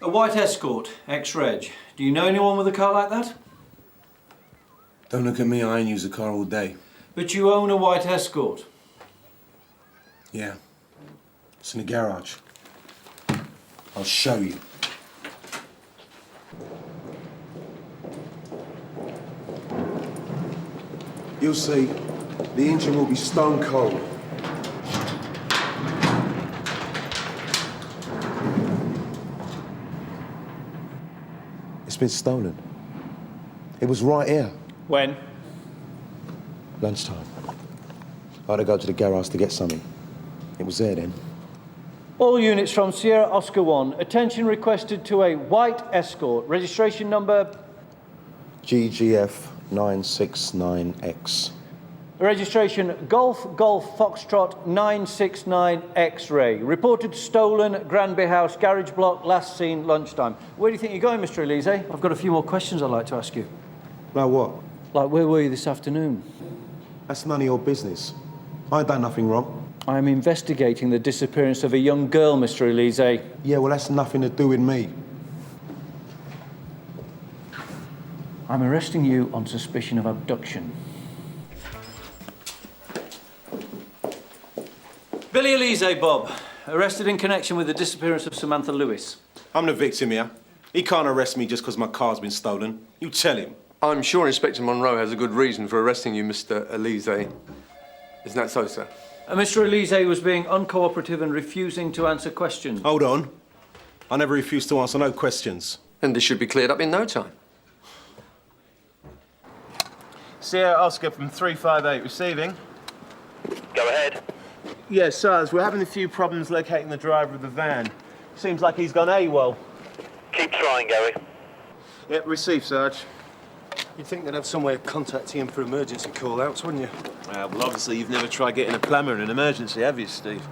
A white Escort, ex-reg. Do you know anyone with a car like that? Don't look at me, I ain't used a car all day. But you own a white Escort? Yeah. It's in the garage. I'll show you. You'll see. The engine will be stone cold. It's been stolen. It was right here. When? Lunchtime. I had to go to the garage to get something. It was there then. All units from Sierra Oscar 1, attention requested to a white Escort, registration number... GGF 969X. Registration Golf Foxtrot 969 X-ray. Reported stolen, Granby House, garage block, last seen lunchtime. Where do you think you're going, Mr. Elise? I've got a few more questions I'd like to ask you. Like what? Like, where were you this afternoon? That's none of your business. I done nothing wrong. I am investigating the disappearance of a young girl, Mr. Elise. Yeah, well, that's nothing to do with me. I'm arresting you on suspicion of abduction. Billy Elise, Bob. Arrested in connection with the disappearance of Samantha Lewis. I'm the victim here. He can't arrest me just because my car's been stolen. You tell him. I'm sure Inspector Monroe has a good reason for arresting you, Mr. Elise. Isn't that so, sir? Mr. Elise was being uncooperative and refusing to answer questions. Hold on. I never refused to answer no questions. And this should be cleared up in no time. Sierra Oscar from 358 receiving. Go ahead. Yes, Sarge, we're having a few problems locating the driver of the van. Seems like he's gone AWOL. Keep trying, Gary. Yep, received, Sarge. You'd think they'd have some way of contacting him for emergency call-outs, wouldn't you? Well, obviously you've never tried getting a plumber in an emergency, have you, Steve?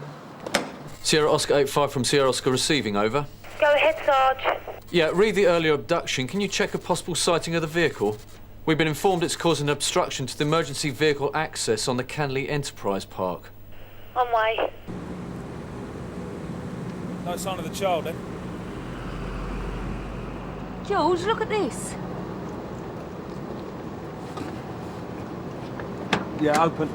Sierra Oscar 85 from Sierra Oscar receiving, over. Go ahead, Sarge. Yeah, read the earlier abduction. Can you check a possible sighting of the vehicle? We've been informed it's causing obstruction to the emergency vehicle access on the Canley Enterprise Park. On way. No sign of the child, then? George, look at this. Yeah, open.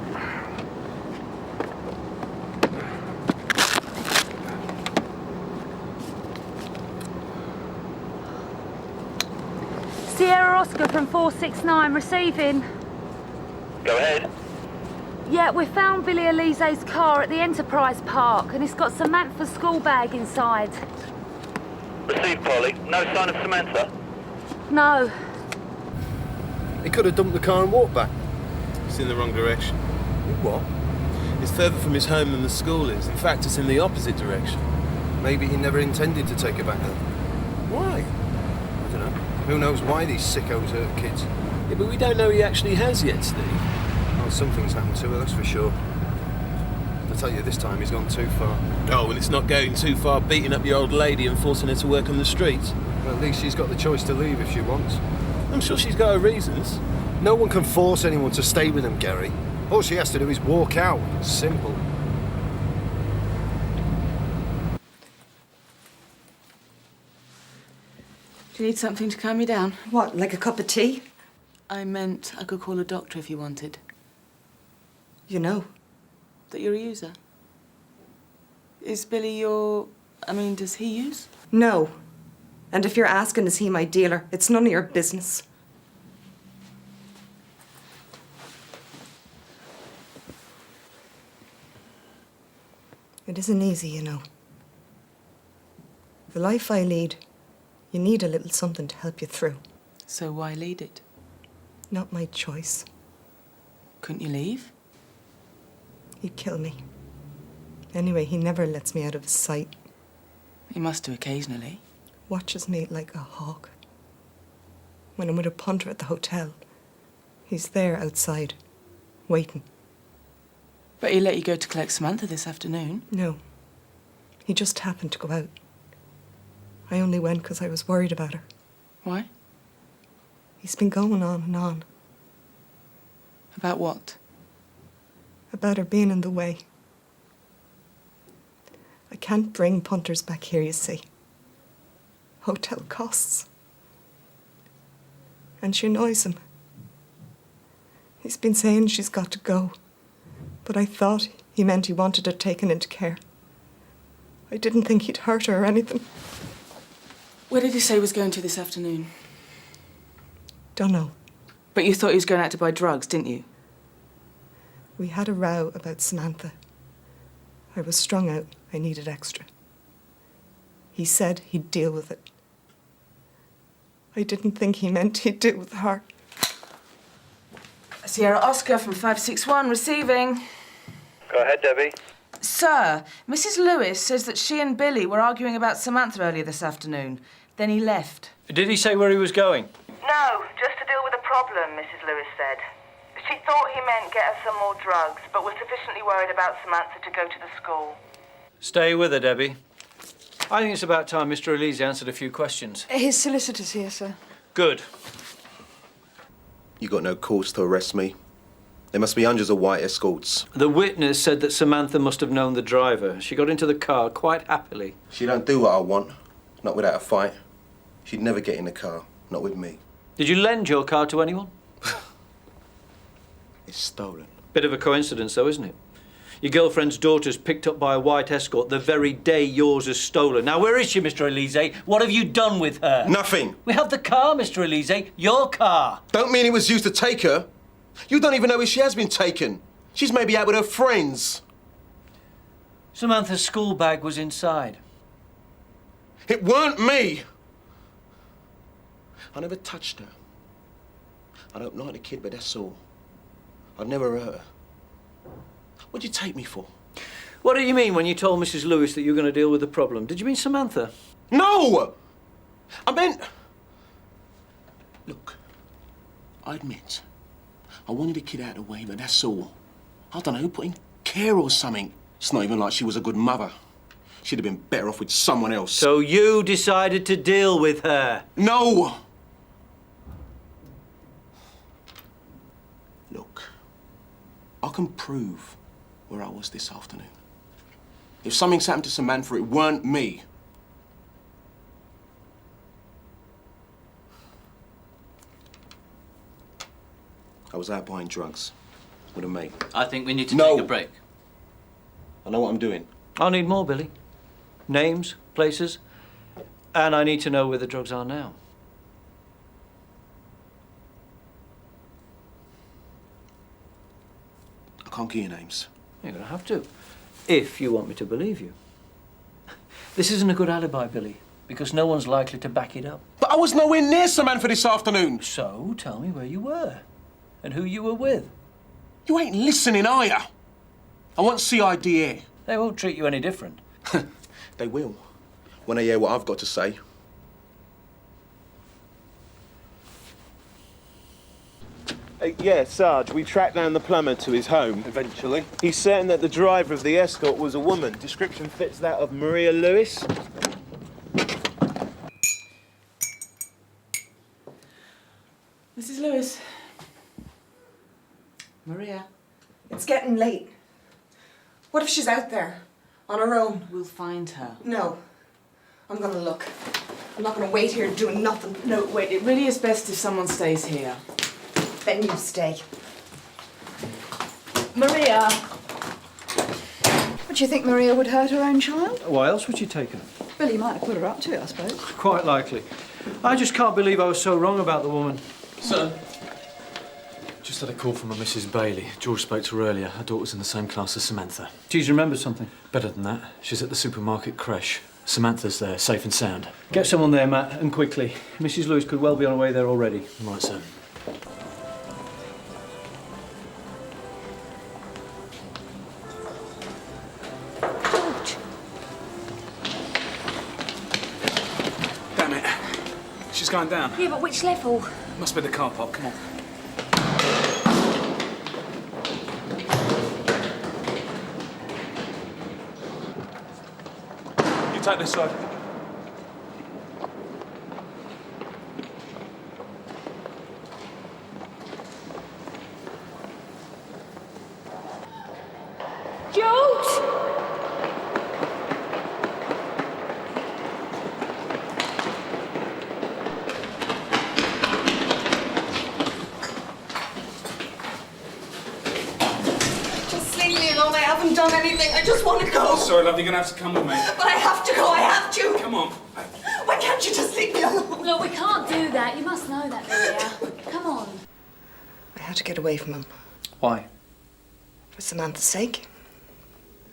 Sierra Oscar from 469 receiving. Go ahead. Yeah, we found Billy Elise's car at the Enterprise Park and it's got Samantha's school bag inside. Received, Polly. No sign of Samantha? No. He could have dumped the car and walked back. It's in the wrong direction. What? It's further from his home than the school is. In fact, it's in the opposite direction. Maybe he never intended to take her back there. Why? I don't know. Who knows why these sickos hurt kids? Yeah, but we don't know he actually has yet, Steve. Well, something's happened to her, that's for sure. I tell you, this time he's gone too far. Oh, and it's not going too far beating up your old lady and forcing her to work on the streets. Well, at least she's got the choice to leave if she wants. I'm sure she's got her reasons. No one can force anyone to stay with them, Gary. All she has to do is walk out. It's simple. Do you need something to calm you down? What, like a cup of tea? I meant I could call a doctor if you wanted. You know. That you're a user? Is Billy your... does he use? No. And if you're asking, is he my dealer, it's none of your business. It isn't easy, you know. The life I lead, You need a little something to help you through. So why lead it? Not my choice. Couldn't you leave? He'd kill me. Anyway, he never lets me out of his sight. He must do occasionally. Watches me like a hawk. When I'm with a punter at the hotel, he's there outside, waiting. But he let you go to collect Samantha this afternoon. No. He just happened to go out. I only went because I was worried about her. Why? He's been going on and on. About what? About her being in the way. I can't bring punters back here, you see. Hotel costs. And she annoys him. He's been saying she's got to go, but I thought he meant he wanted her taken into care. I didn't think he'd hurt her or anything. Where did he say he was going to this afternoon? Dunno. But you thought he was going out to buy drugs, didn't you? We had a row about Samantha. I was strung out. I needed extra. He said he'd deal with it. I didn't think he meant he'd deal with her. Sierra Oscar from 561, receiving. Go ahead, Debbie. Sir, Mrs. Lewis says that she and Billy were arguing about Samantha earlier this afternoon. Then he left. Did he say where he was going? No, just to deal with a problem, Mrs. Lewis said. She thought he meant get her some more drugs, but was sufficiently worried about Samantha to go to the school. Stay with her, Debbie. I think it's about time Mr. Elise answered a few questions. His solicitor's here, sir. Good. You got no cause to arrest me. There must be hundreds of white escorts. The witness said that Samantha must have known the driver. She got into the car quite happily. She don't do what I want, not without a fight. She'd never get in the car, not with me. Did you lend your car to anyone? It's stolen. Bit of a coincidence, though, isn't it? Your girlfriend's daughter's picked up by a white escort the very day yours is stolen. Now, where is she, Mr. Elise? What have you done with her? Nothing. We have the car, Mr. Elise. Your car. Don't mean it was used to take her. You don't even know if she has been taken. She's maybe out with her friends. Samantha's school bag was inside. It weren't me. I never touched her. I don't like the kid, but that's all. I've never hurt her. What'd you take me for? What did you mean when you told Mrs. Lewis that you were going to deal with the problem? Did you mean Samantha? No! I meant... Look, I admit, I wanted the kid out of the way, but that's all. I don't know, put in care or something. It's not even like she was a good mother. She'd have been better off with someone else. So you decided to deal with her? No! Look, I can prove where I was this afternoon. If something's happened to Samantha, it weren't me. I was out buying drugs with a mate. I think we need to take a break. I know what I'm doing. I'll need more, Billy. Names, places, and I need to know where the drugs are now. I can't give you names. You're going to have to, if you want me to believe you. This isn't a good alibi, Billy, because no one's likely to back it up. But I was nowhere near Samantha this afternoon. So tell me where you were and who you were with. You ain't listening, are you? I want CID here. They won't treat you any different. They will, when they hear what I've got to say. Yeah, Sarge, we tracked down the plumber to his home. Eventually. He's certain that the driver of the escort was a woman. Description fits that of Maria Lewis. Mrs. Lewis. Maria. It's getting late. What if she's out there? On her own? We'll find her. No. I'm gonna look. I'm not gonna wait here doing nothing. No, wait, it really is best if someone stays here. Then you stay. Maria! But you think Maria would hurt her own child? Why else would you take her? Billy might have put her up to it, I suppose. Quite likely. I just can't believe I was so wrong about the woman. Sir? Just had a call from a Mrs. Bailey. George spoke to her earlier. Her daughter's in the same class as Samantha. She's remembered something. Better than that. She's at the supermarket creche. Samantha's there, safe and sound. Get someone there, Matt, and quickly. Mrs. Lewis could well be on her way there already. Right, sir. George! Damn it. She's going down. Yeah, but which level? Must be the car park, come on. You take this side. George! Just leave me alone. I haven't done anything. I just want to go. Sorry, love, you're gonna have to come with me. But I have to go. I have to. Come on. Why can't you just leave me alone? Look, we can't do that. You must know that, Maria. Come on. I had to get away from him. Why? For Samantha's sake.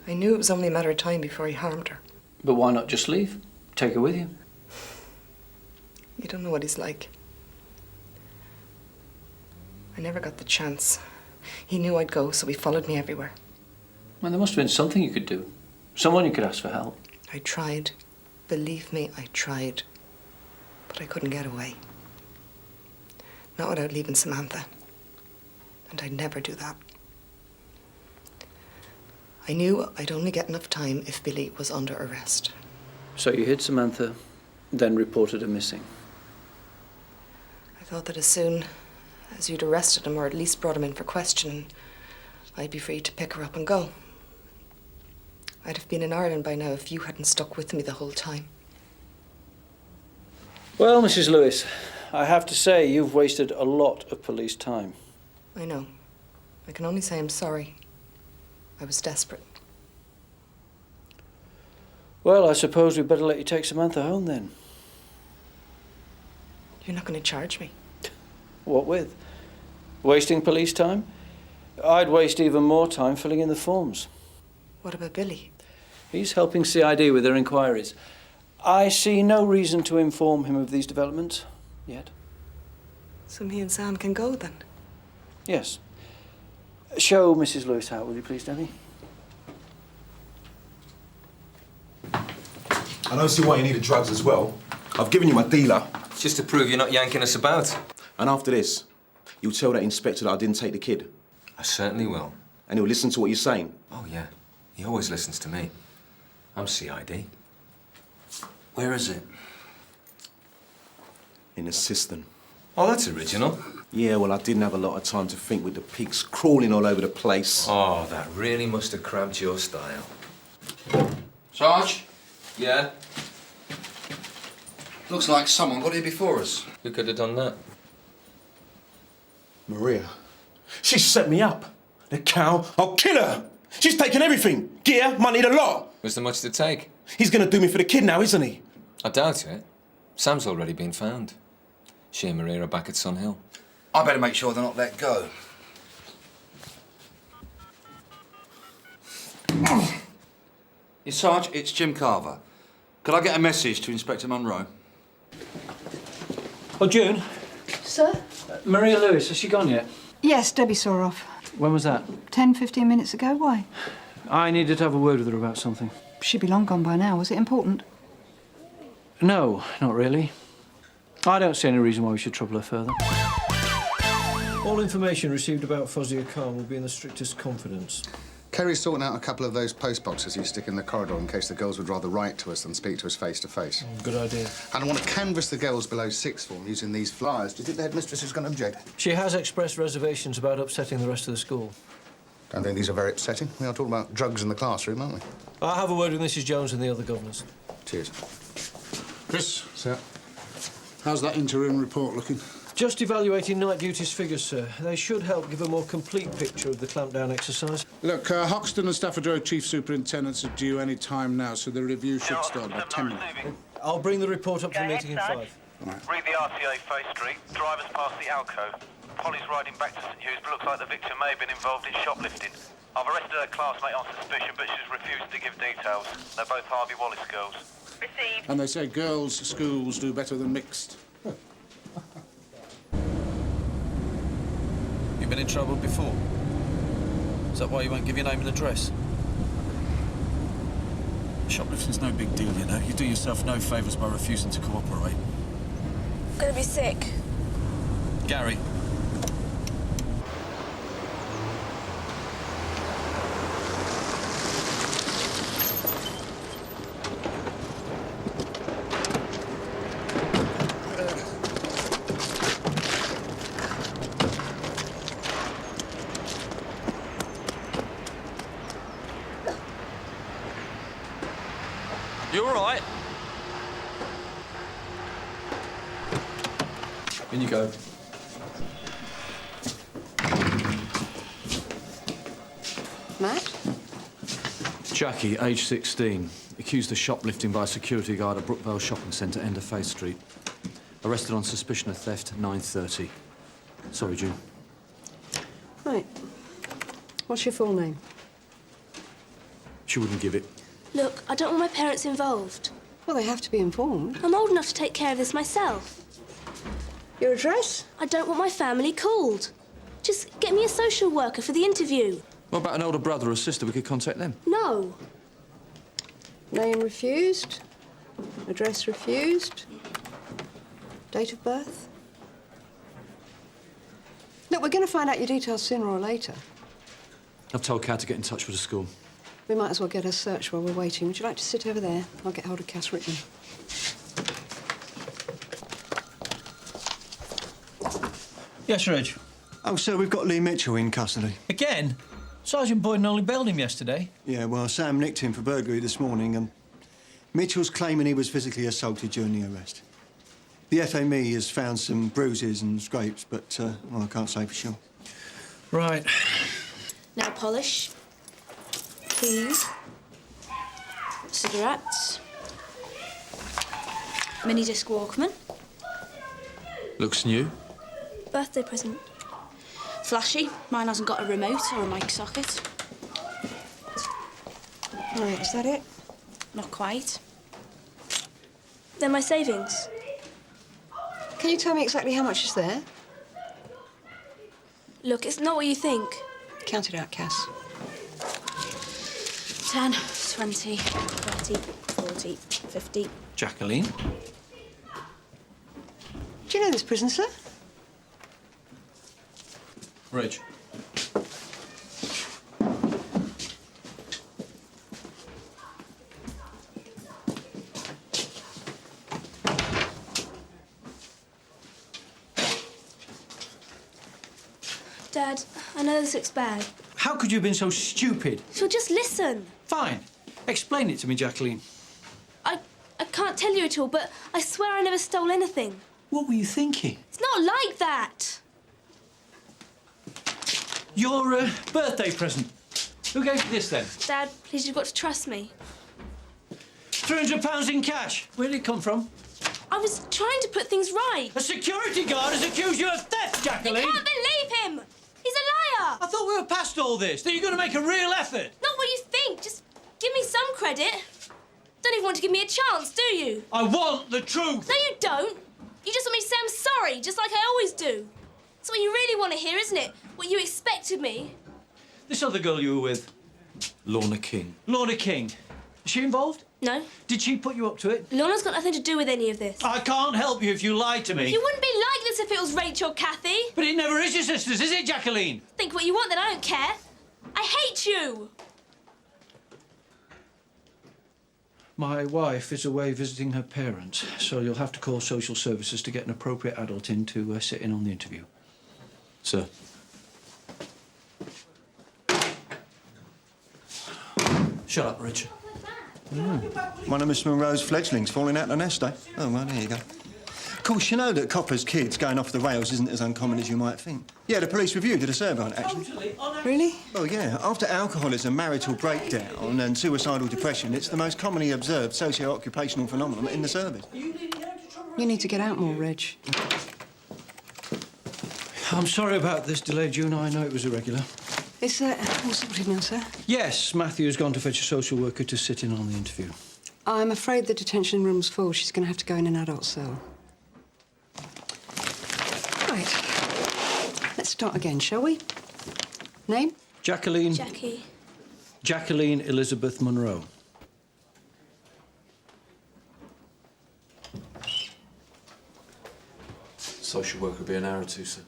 I knew it was only a matter of time before he harmed her. But why not just leave? Take her with you. You don't know what he's like. I never got the chance. He knew I'd go, so he followed me everywhere. Well, there must have been something you could do. Someone you could ask for help. I tried. Believe me, I tried. But I couldn't get away. Not without leaving Samantha. And I'd never do that. I knew I'd only get enough time if Billy was under arrest. So you hid Samantha, then reported her missing. I thought that as soon as you'd arrested him, or at least brought him in for questioning, I'd be free to pick her up and go. I'd have been in Ireland by now if you hadn't stuck with me the whole time. Well, Mrs. Lewis, I have to say you've wasted a lot of police time. I know. I can only say I'm sorry. I was desperate. Well, I suppose we'd better let you take Samantha home then. You're not going to charge me. What with? Wasting police time? I'd waste even more time filling in the forms. What about Billy? He's helping CID with their inquiries. I see no reason to inform him of these developments yet. So me and Sam can go then? Yes. Show Mrs. Lewis out, will you please, Debbie? I don't see why you needed drugs as well. I've given you my dealer. Just to prove you're not yanking us about. And after this, you'll tell that inspector that I didn't take the kid. I certainly will. And he'll listen to what you're saying. Oh, yeah. He always listens to me. I'm CID. Where is it? In the cistern. Oh, that's original. Yeah, well, I didn't have a lot of time to think with the pigs crawling all over the place. Oh, that really must have cramped your style. Sarge? Yeah? Looks like someone got here before us. Who could have done that? Maria. She set me up. The cow, I'll kill her. She's taken everything. Gear, money, the lot. Was there much to take? He's gonna do me for the kid now, isn't he? I doubt it. Sam's already been found. She and Maria are back at Sun Hill. I better make sure they're not let go. Yes, Sarge, it's Jim Carver. Could I get a message to Inspector Monroe? Oh, June. Sir? Maria Lewis, has she gone yet? Yes, Debbie saw her off. When was that? 10, 15 minutes ago. Why? I needed to have a word with her about something. She'd be long gone by now. Was it important? No, not really. I don't see any reason why we should trouble her further. All information received about Fozzie Khan will be in the strictest confidence. Kerry's sorting out a couple of those post boxes you stick in the corridor in case the girls would rather write to us than speak to us face to face. Good idea. And I want to canvass the girls below sixth form using these flyers. Do you think the headmistress is going to object? She has expressed reservations about upsetting the rest of the school. Don't think these are very upsetting. We are talking about drugs in the classroom, aren't we? I'll have a word with Mrs. Jones and the other governors. Cheers. Chris? Sir? How's that interim report looking? Just evaluating night duties figures, sir. They should help give a more complete picture of the clampdown exercise. Look, Hoxton and Stafford Road Chief Superintendents are due any time now, so the review should start by 10 minutes. I'll bring the report up to the meeting in 5. Read the RTA Face Street. Drivers past the alcove. Polly's riding back to St Hugh's, but looks like the victim may have been involved in shoplifting. I've arrested her classmate on suspicion, but she's refused to give details. They're both Harvey Wallace girls. Received. And they say girls' schools do better than mixed. You been in trouble before? Is that why you won't give your name and address? Shoplifting's no big deal, you know. You do yourself no favours by refusing to cooperate. I'm gonna be sick. Gary. You all right? In you go. Matt? Jackie, age 16, accused of shoplifting by a security guard at Brookvale Shopping Centre, end of Faith Street. Arrested on suspicion of theft, 9:30. Sorry, June. Right. What's your full name? She wouldn't give it. Look, I don't want my parents involved. Well, they have to be informed. I'm old enough to take care of this myself. Your address? I don't want my family called. Just get me a social worker for the interview. What about an older brother or sister? We could contact them. No. Name refused. Address refused. Date of birth? Look, we're going to find out your details sooner or later. I've told Kat to get in touch with the school. We might as well get her searched while we're waiting. Would you like to sit over there? I'll get hold of Cass Rickman. Yes, Reg. Oh, sir, we've got Lee Mitchell in custody. Again? Sergeant Boyden only bailed him yesterday. Yeah, well, Sam nicked him for burglary this morning. Mitchell's claiming he was physically assaulted during the arrest. The FME has found some bruises and scrapes, but, well, I can't say for sure. Right. Nail polish. Keys. Cigarettes. Mini disc Walkman. Looks new. Birthday present. Flashy. Mine hasn't got a remote or a mic socket. Right, is that it? Not quite. They're my savings. Can you tell me exactly how much is there? Look, it's not what you think. Count it out, Cass. 10, 20, 30, 40, 50. Jacqueline? Do you know this prison, sir? Reg. Dad, I know this looks bad. How could you have been so stupid? So just listen. Fine. Explain it to me, Jacqueline. I can't tell you at all, but I swear I never stole anything. What were you thinking? It's not like that. Your birthday present. Who gave you this, then? Dad, please, you've got to trust me. £300 in cash. Where did it come from? I was trying to put things right. A security guard has accused you of theft, Jacqueline. You can't believe him. He's a liar. I thought we were past all this, that you're going to make a real effort. Not what you think. Just give me some credit. Don't even want to give me a chance, do you? I want the truth. No, you don't. You just want me to say I'm sorry, just like I always do. That's what you really want to hear, isn't it? What you expect of me. This other girl you were with? Lorna King. Lorna King. Is she involved? No. Did she put you up to it? Lorna's got nothing to do with any of this. I can't help you if you lied to me. You wouldn't be like this if it was Rachel or Kathy. But it never is your sisters, is it, Jacqueline? Think what you want, then I don't care. I hate you. My wife is away visiting her parents, so you'll have to call social services to get an appropriate adult in to sit in on the interview. Sir. Shut up, Richard. One of Miss Monroe's fledglings falling out the nest, eh? Oh, well, there you go. Of course, you know that Copper's kids going off the rails isn't as uncommon as you might think. Yeah, the police review did a survey on it, actually. Really? Well, yeah. After alcoholism, marital breakdown and suicidal depression, it's the most commonly observed socio-occupational phenomenon in the service. You need to get out more, Reg. I'm sorry about this delay, June. I know it was irregular. Is that all sorted now, sir? Yes, Matthew's gone to fetch a social worker to sit in on the interview. I'm afraid the detention room's full. She's going to have to go in an adult cell. Right. Let's start again, shall we? Name? Jacqueline. Jackie. Jacqueline Elizabeth Monroe. Social work will be an hour or two, sir.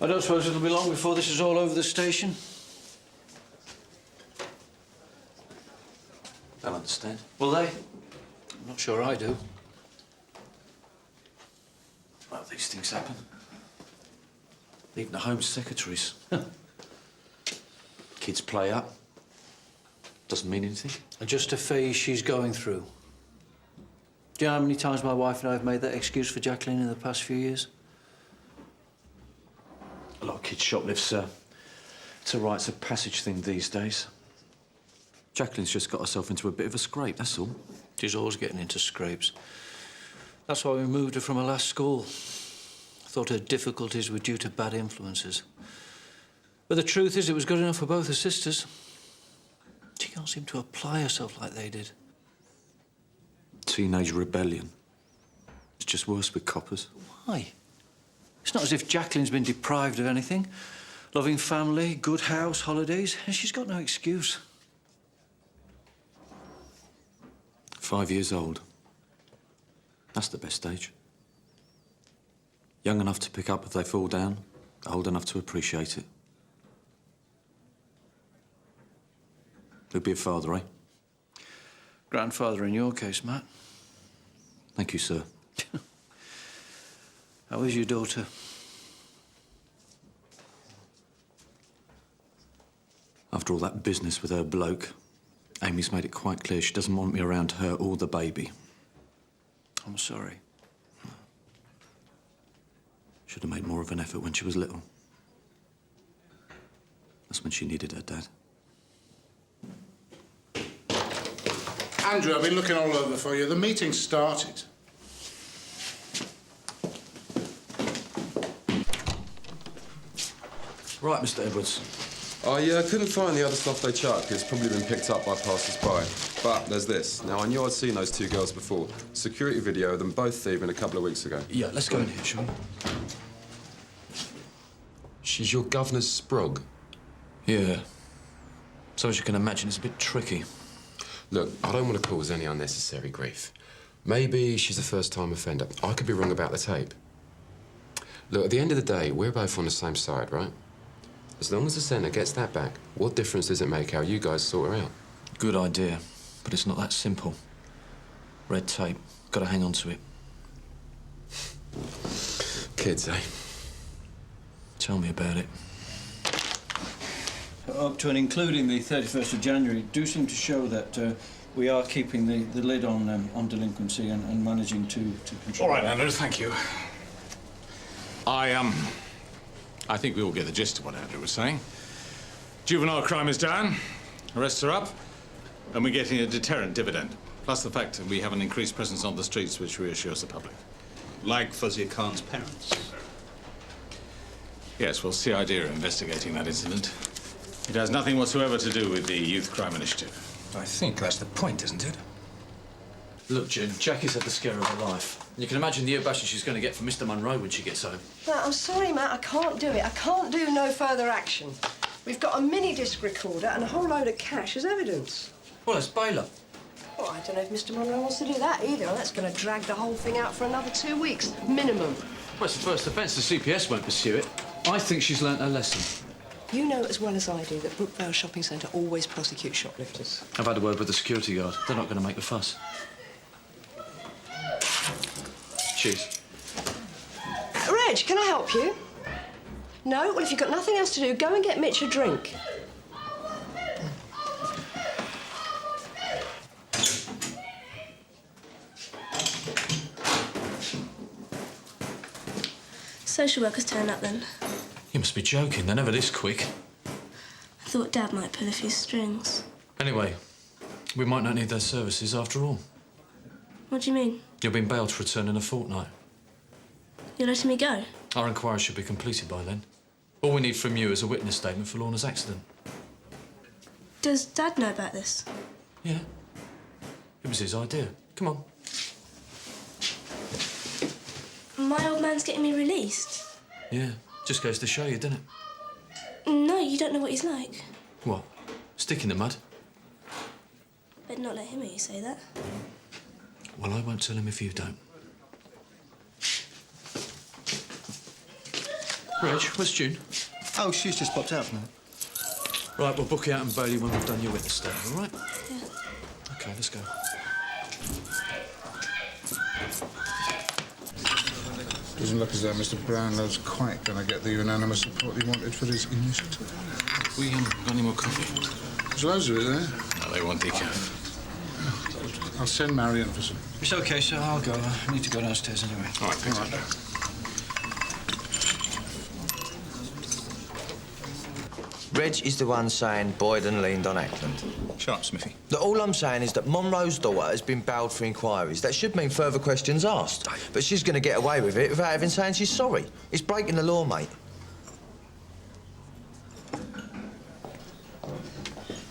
I don't suppose it'll be long before this is all over the station. They'll understand. Will they? I'm not sure I do. Well, these things happen. Even the Home Secretaries. Kids play up. Doesn't mean anything. Just a phase she's going through. Do you know how many times my wife and I have made that excuse for Jacqueline in the past few years? A lot of kids shoplift, sir. It's a rites of passage thing these days. Jacqueline's just got herself into a bit of a scrape, that's all. She's always getting into scrapes. That's why we moved her from her last school. I thought her difficulties were due to bad influences. But the truth is, it was good enough for both her sisters. She can't seem to apply herself like they did. Teenage rebellion. It's just worse with coppers. Why? It's not as if Jacqueline's been deprived of anything. Loving family, good house, holidays, and she's got no excuse. 5 years old. That's the best age. Young enough to pick up if they fall down, old enough to appreciate it. Who'd be a father, eh? Grandfather in your case, Matt. Thank you, sir. How is your daughter? After all that business with her bloke, Amy's made it quite clear she doesn't want me around her or the baby. I'm sorry. Should have made more of an effort when she was little. That's when she needed her dad. Andrew, I've been looking all over for you. The meeting's started. Right, Mr. Edwards. I couldn't find the other stuff they chucked. It's probably been picked up by passers-by. But there's this. Now, I knew I'd seen those two girls before. Security video of them both thieving a couple of weeks ago. Yeah, let's go in here, shall we? She's your governor's sprog? Yeah. So as you can imagine, it's a bit tricky. Look, I don't want to cause any unnecessary grief. Maybe she's a first-time offender. I could be wrong about the tape. Look, at the end of the day, we're both on the same side, right? As long as the centre gets that back, what difference does it make how you guys sort her out? Good idea, but it's not that simple. Red tape. Got to hang on to it. Kids, eh? Tell me about it. Up to and including the 31st of January do seem to show that we are keeping the lid on delinquency and managing to control. All right, Andrew, thank you. I think we all get the gist of what Andrew was saying. Juvenile crime is down, arrests are up, and we're getting a deterrent dividend. Plus the fact that we have an increased presence on the streets which reassures the public. Like Fuzia Khan's parents. Yes, well, CID are investigating that incident. It has nothing whatsoever to do with the Youth Crime Initiative. I think that's the point, isn't it? Look, Jim, Jackie's had the scare of her life. You can imagine the bashing she's going to get from Mr. Monroe when she gets home. Matt, I'm sorry, Matt, I can't do it. I can't do no further action. We've got a mini-disc recorder and a whole load of cash as evidence. Well, it's Baylor. Well, I don't know if Mr. Monroe wants to do that either. That's going to drag the whole thing out for another 2 weeks, minimum. Well, it's the first offence. The CPS won't pursue it. I think she's learnt her lesson. You know as well as I do that Brookvale Shopping Centre always prosecutes shoplifters. I've had a word with the security guard. They're not going to make a fuss. Cheers. Reg, can I help you? No? Well, if you've got nothing else to do, go and get Mitch a drink. Social workers turned up then. You must be joking. They're never this quick. I thought Dad might pull a few strings. Anyway, we might not need their services after all. What do you mean? You've been bailed to return in a fortnight. You're letting me go? Our inquiry should be completed by then. All we need from you is a witness statement for Lorna's accident. Does Dad know about this? Yeah. It was his idea. Come on. My old man's getting me released? Yeah. Just goes to show you, doesn't it? No, you don't know what he's like. What? Stick in the mud? Better not let him hear you say that. Well, I won't tell him if you don't. Reg, where's June? Oh, she's just popped out now. Right, we'll book you out in Bailey when we've done your witness statement, all right? Yeah. OK, let's go. Doesn't look as though Mr. Brownlow's quite going to get the unanimous support he wanted for his initiative. We haven't got any more coffee. There's loads of it there. No, they want decaf. I'll send Marion for some. It's OK, sir. I'll go. I need to go downstairs anyway. All right, thanks. Reg is the one saying Boyden leaned on Ackland. Shut up, Smithy. Look, all I'm saying is that Monroe's daughter has been bailed for inquiries. That should mean further questions asked. But she's going to get away with it without even saying she's sorry. It's breaking the law, mate.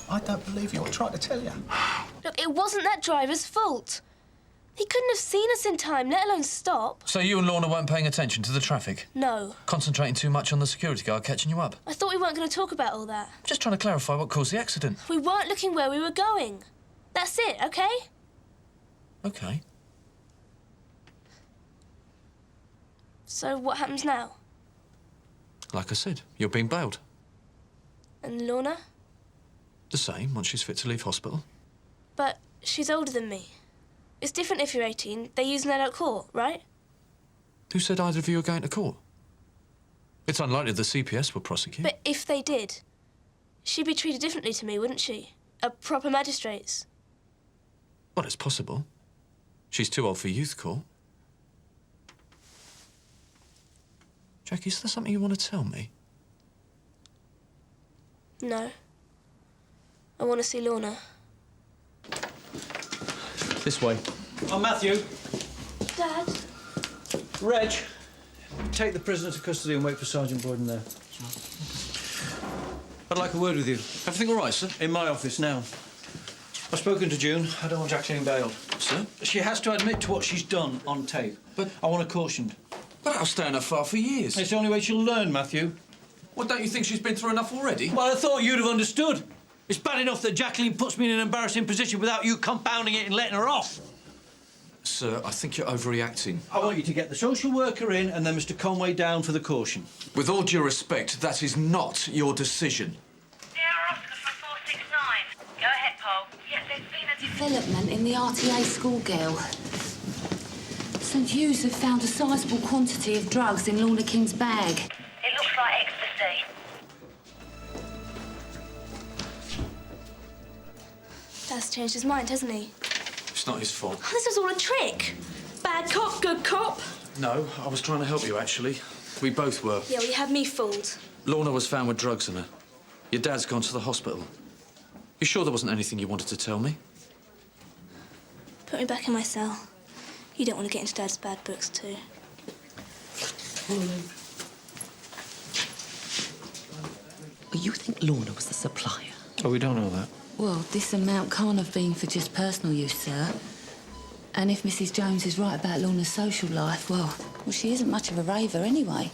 I don't believe you. I tried to tell you. Look, it wasn't that driver's fault. He couldn't have seen us in time, let alone stop. So you and Lorna weren't paying attention to the traffic? No. Concentrating too much on the security guard catching you up? I thought we weren't going to talk about all that. Just trying to clarify what caused the accident. We weren't looking where we were going. That's it, OK? OK. So what happens now? Like I said, you're being bailed. And Lorna? The same, once she's fit to leave hospital. But she's older than me. It's different if you're 18. They use an adult court, right? Who said either of you are going to court? It's unlikely the CPS will prosecute. But if they did, she'd be treated differently to me, wouldn't she? A proper magistrate's. Well, it's possible. She's too old for youth court. Jackie, is there something you want to tell me? No. I want to see Lorna. This way. Oh, Matthew. Dad? Reg, take the prisoner to custody and wait for Sergeant Boyden there. I'd like a word with you. Everything all right, sir? In my office now. I've spoken to June. I don't want Jacqueline bailed. Sir? She has to admit to what she's done on tape. But I want her cautioned. But I'll stay on her file for years. It's the only way she'll learn, Matthew. Well, don't you think she's been through enough already? Well, I thought you'd have understood. It's bad enough that Jacqueline puts me in an embarrassing position without you compounding it and letting her off. Sir, I think you're overreacting. I want you to get the social worker in and then Mr. Conway down for the caution. With all due respect, that is not your decision. Sierra Oscar from 469. Go ahead, Paul. Yes, there's been a development in the RTA schoolgirl. St Hugh's have found a sizable quantity of drugs in Lorna King's bag. It looks like ecstasy. Dad's changed his mind, hasn't he? It's not his fault. Oh, this was all a trick. Bad cop, good cop. No, I was trying to help you, actually. We both were. Yeah, well, you had me fooled. Lorna was found with drugs in her. Your dad's gone to the hospital. You sure there wasn't anything you wanted to tell me? Put me back in my cell. You don't want to get into Dad's bad books, too. Well, you think Lorna was the supplier? Oh, we don't know that. Well, this amount can't have been for just personal use, sir. And if Mrs. Jones is right about Lorna's social life, well, she isn't much of a raver anyway.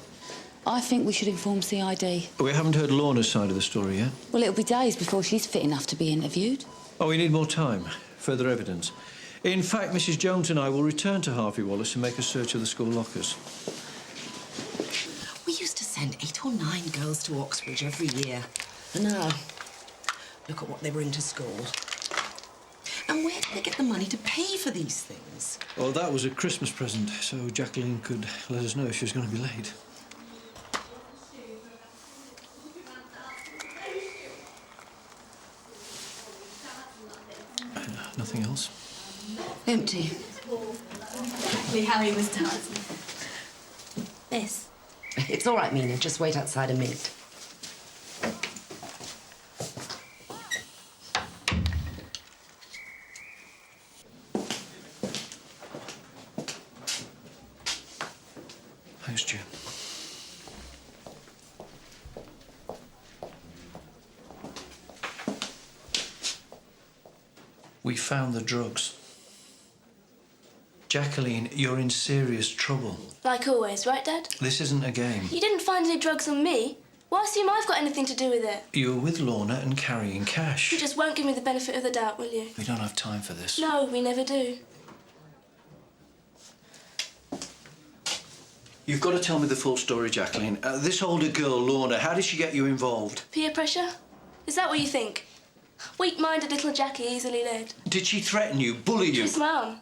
I think we should inform CID. But we haven't heard Lorna's side of the story yet. Well, it'll be days before she's fit enough to be interviewed. Oh, we need more time. Further evidence. In fact, Mrs. Jones and I will return to Harvey Wallace and make a search of the school lockers. We used to send 8 or 9 girls to Oxbridge every year. And now, look at what they bring to school. And where did they get the money to pay for these things? Well, that was a Christmas present, so Jacqueline could let us know if she was going to be late. Nothing else? Empty. Harry was dancing. Miss. It's all right, Mina. Just wait outside a minute. Thanks, Jim. We found the drugs. Jacqueline, you're in serious trouble. Like always, right, Dad? This isn't a game. You didn't find any drugs on me. Why assume I've got anything to do with it? You were with Lorna and carrying cash. You just won't give me the benefit of the doubt, will you? We don't have time for this. No, we never do. You've got to tell me the full story, Jacqueline. This older girl, Lorna, how did she get you involved? Peer pressure? Is that what you think? Weak-minded little Jackie, easily led. Did she threaten you, bully you? She's mum.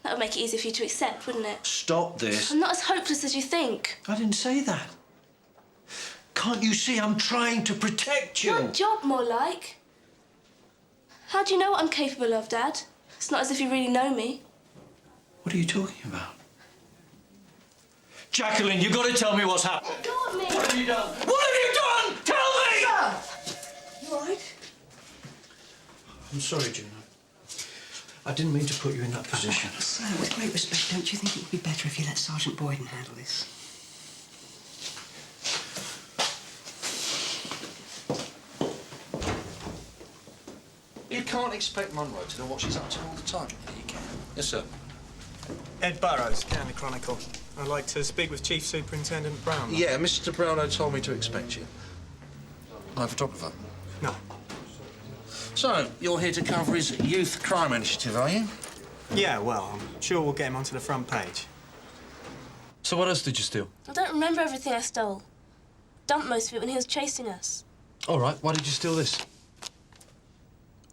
That would make it easier for you to accept, wouldn't it? Stop this. I'm not as hopeless as you think. I didn't say that. Can't you see I'm trying to protect you? What job, more like? How do you know what I'm capable of, Dad? It's not as if you really know me. What are you talking about? Jacqueline, you've got to tell me what's happened. Let go of me! What have you done? What have you done? Tell me! Sir! You all right? I'm sorry, Juno. I didn't mean to put you in that position. Sir, with great respect, don't you think it would be better if you let Sergeant Boyden handle this? You can't expect Monroe to know what she's up to all the time. Yeah, you can. Yes, sir. Ed Burrows, County Chronicle. I'd like to speak with Chief Superintendent Brown. Yeah, Mr. Brownlow told me to expect you. I'm a photographer. No. So, you're here to cover his youth crime initiative, are you? Yeah, well, I'm sure we'll get him onto the front page. So what else did you steal? I don't remember everything I stole. Dumped most of it when he was chasing us. All right, why did you steal this?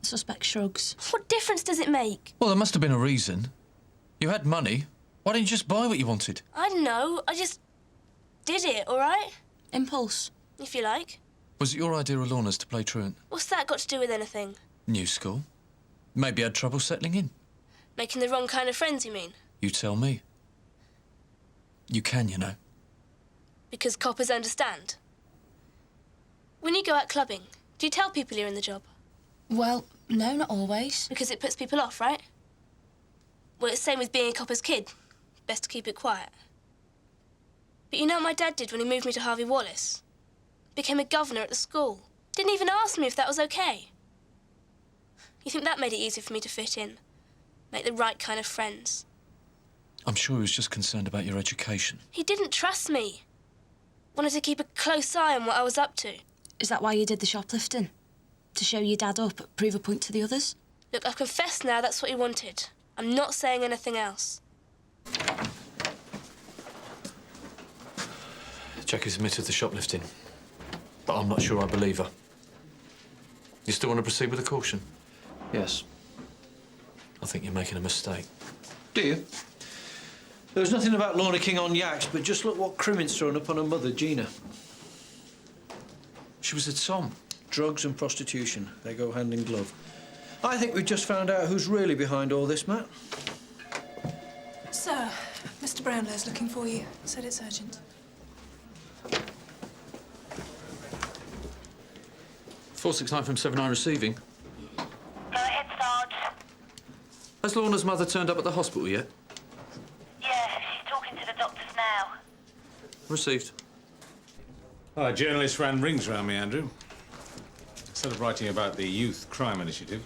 The suspect shrugs. What difference does it make? Well, there must have been a reason. You had money. Why didn't you just buy what you wanted? I don't know. I just did it, all right? Impulse, if you like. Was it your idea or Lorna's to play truant? What's that got to do with anything? New school. Maybe had trouble settling in. Making the wrong kind of friends, you mean? You tell me. You can, you know. Because coppers understand. When you go out clubbing, do you tell people you're in the job? Well, no, not always. Because it puts people off, right? Well, it's the same with being a copper's kid. Best to keep it quiet. But you know what my dad did when he moved me to Harvey Wallace? Became a governor at the school. Didn't even ask me if that was okay. You think that made it easier for me to fit in? Make the right kind of friends? I'm sure he was just concerned about your education. He didn't trust me. Wanted to keep a close eye on what I was up to. Is that why you did the shoplifting? To show your dad up, prove a point to the others? Look, I've confessed now that's what he wanted. I'm not saying anything else. Jackie's admitted the shoplifting, but I'm not sure I believe her. You still want to proceed with a caution? Yes. I think you're making a mistake. Do you? There was nothing about Lorna King on yaks, but just look what Crimin's thrown up on her mother, Gina. She was at Somme. Drugs and prostitution, they go hand in glove. I think we've just found out who's really behind all this, Matt. Sir, Mr. Brownlow's looking for you. Said it's urgent. 469 from 79 receiving. Go ahead, Sarge. Has Lorna's mother turned up at the hospital yet? Yeah, she's talking to the doctors now. Received. A journalist ran rings around me, Andrew. Instead of writing about the youth crime initiative,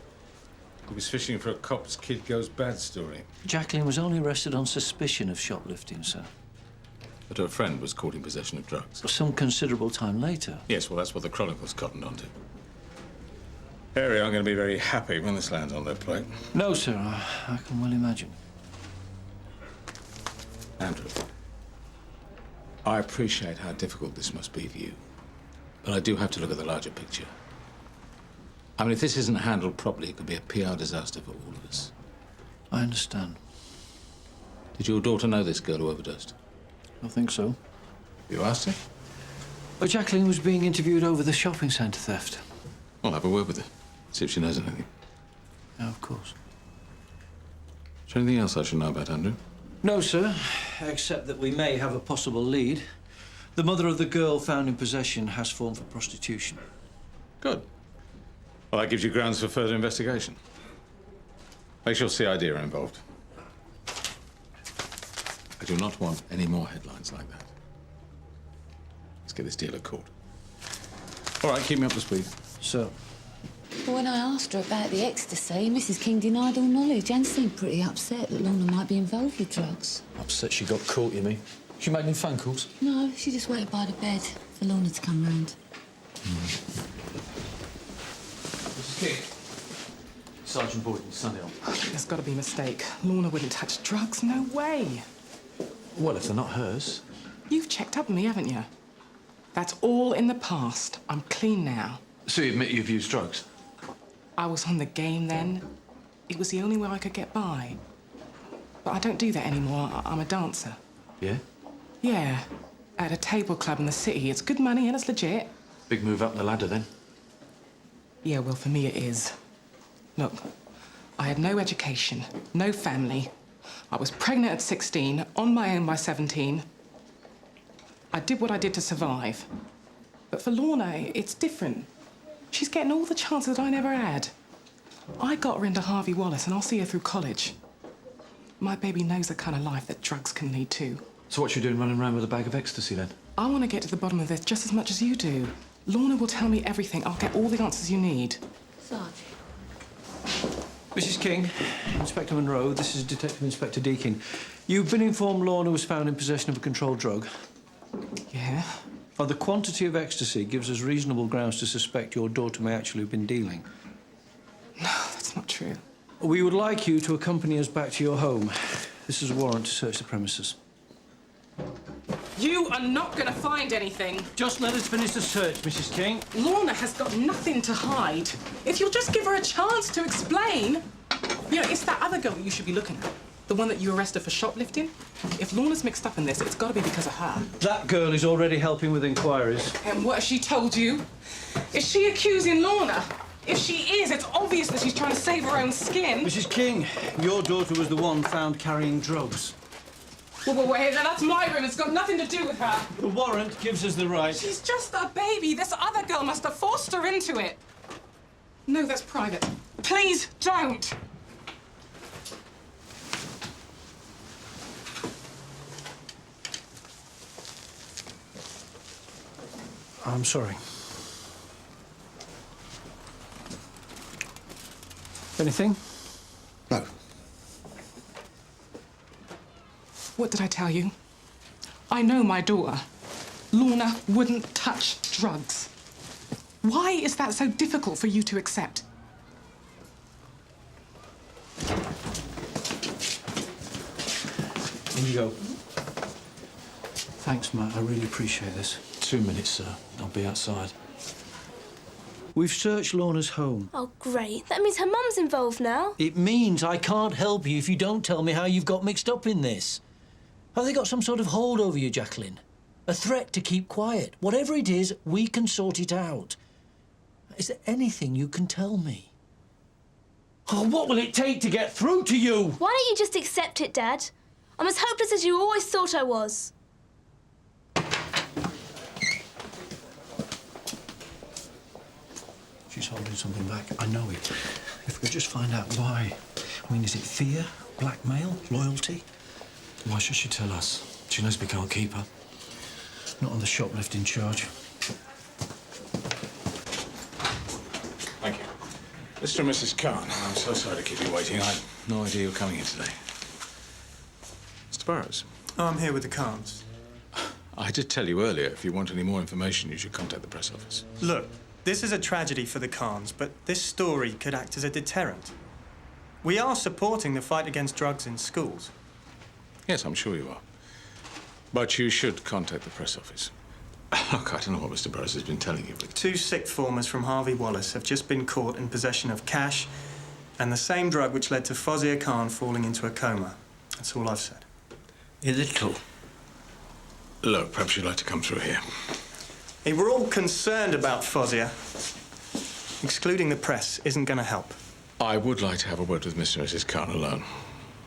he was fishing for a cop's kid goes bad story. Jacqueline was only arrested on suspicion of shoplifting, sir. But her friend was caught in possession of drugs. Some considerable time later. Yes, well, that's what the Chronicle's cottoned onto. Harry aren't going to be very happy when this lands on their plate. No, sir, I can well imagine. Andrew, I appreciate how difficult this must be for you, but I do have to look at the larger picture. I mean, if this isn't handled properly, it could be a PR disaster for all of us. I understand. Did your daughter know this girl who overdosed? I think so. You asked her? Well, Jacqueline was being interviewed over the shopping centre theft. Well, have a word with her. See if she knows anything. Yeah, of course. Is there anything else I should know about, Andrew? No, sir, except that we may have a possible lead. The mother of the girl found in possession has fallen for prostitution. Good. Well, that gives you grounds for further investigation. Make sure CID are involved. I do not want any more headlines like that. Let's get this deal at court. All right, keep me up to speed. Sir. Well, when I asked her about the ecstasy, Mrs. King denied all knowledge and seemed pretty upset that Lorna might be involved with drugs. Upset she got caught, you mean? She made any phone calls? No, she just waited by the bed for Lorna to come round. Mrs. King. Sergeant Boyden, Sunday on. There's got to be a mistake. Lorna wouldn't touch drugs. No way. Well, if they're not hers. You've checked up on me, haven't you? That's all in the past. I'm clean now. So you admit you've used drugs? I was on the game then. It was the only way I could get by. But I don't do that anymore. I'm a dancer. Yeah? Yeah. At a table club in the city. It's good money and it's legit. Big move up the ladder, then? Yeah, well, for me it is. Look, I had no education, no family. I was pregnant at 16, on my own by 17. I did what I did to survive. But for Lorna, it's different. She's getting all the chances that I never had. I got her into Harvey Wallace, and I'll see her through college. My baby knows the kind of life that drugs can lead to. So what's she doing running around with a bag of ecstasy, then? I want to get to the bottom of this just as much as you do. Lorna will tell me everything. I'll get all the answers you need. Sarge. Mrs. King, Inspector Monroe, this is Detective Inspector Deakin. You've been informed Lorna was found in possession of a controlled drug. Yeah? Well, the quantity of ecstasy gives us reasonable grounds to suspect your daughter may actually have been dealing. No, that's not true. We would like you to accompany us back to your home. This is a warrant to search the premises. You are not going to find anything. Just let us finish the search, Mrs. King. Lorna has got nothing to hide. If you'll just give her a chance to explain. You know, it's that other girl that you should be looking at. The one that you arrested for shoplifting. If Lorna's mixed up in this, it's got to be because of her. That girl is already helping with inquiries. And what has she told you? Is she accusing Lorna? If she is, it's obvious that she's trying to save her own skin. Mrs. King, your daughter was the one found carrying drugs. Well, wait, that's my room. It's got nothing to do with her. The warrant gives us the right. She's just a baby. This other girl must have forced her into it. No, that's private. Please don't. I'm sorry. Anything? No. What did I tell you? I know my daughter. Lorna wouldn't touch drugs. Why is that so difficult for you to accept? In you go. Thanks, Matt. I really appreciate this. 2 minutes, sir. I'll be outside. We've searched Lorna's home. Oh, great. That means her mum's involved now. It means I can't help you if you don't tell me how you've got mixed up in this. Have they got some sort of hold over you, Jacqueline? A threat to keep quiet? Whatever it is, we can sort it out. Is there anything you can tell me? Oh, what will it take to get through to you? Why don't you just accept it, Dad? I'm as hopeless as you always thought I was. She's holding something back. I know it. If we could just find out why. I mean, is it fear, blackmail, loyalty? Why should she tell us? She knows we can't keep her. Not on the shoplifting charge. Thank you. Mr. and Mrs. Khan, I'm so sorry to keep you waiting. I had no idea you were coming here today. Mr. Burrows. Oh, I'm here with the Khans. I did tell you earlier, if you want any more information, you should contact the press office. Look, this is a tragedy for the Khans, but this story could act as a deterrent. We are supporting the fight against drugs in schools. Yes, I'm sure you are. But you should contact the press office. Look, I don't know what Mr. Burrows has been telling you, but... 2 sixth formers from Harvey Wallace have just been caught in possession of cash and the same drug which led to Fozia Khan falling into a coma. That's all I've said. Is it true? Look, perhaps you'd like to come through here. Hey, we're all concerned about Fozia. Excluding the press isn't going to help. I would like to have a word with Mr. and Mrs. Khan alone.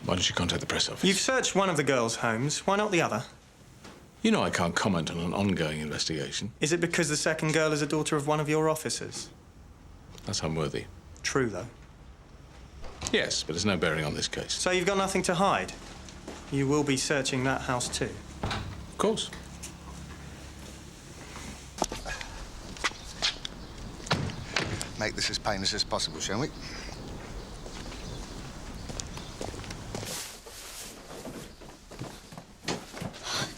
Why don't you contact the press office? You've searched one of the girls' homes. Why not the other? You know I can't comment on an ongoing investigation. Is it because the second girl is a daughter of one of your officers? That's unworthy. True, though. Yes, but there's no bearing on this case. So you've got nothing to hide? You will be searching that house, too? Of course. make this as painless as possible, shall we?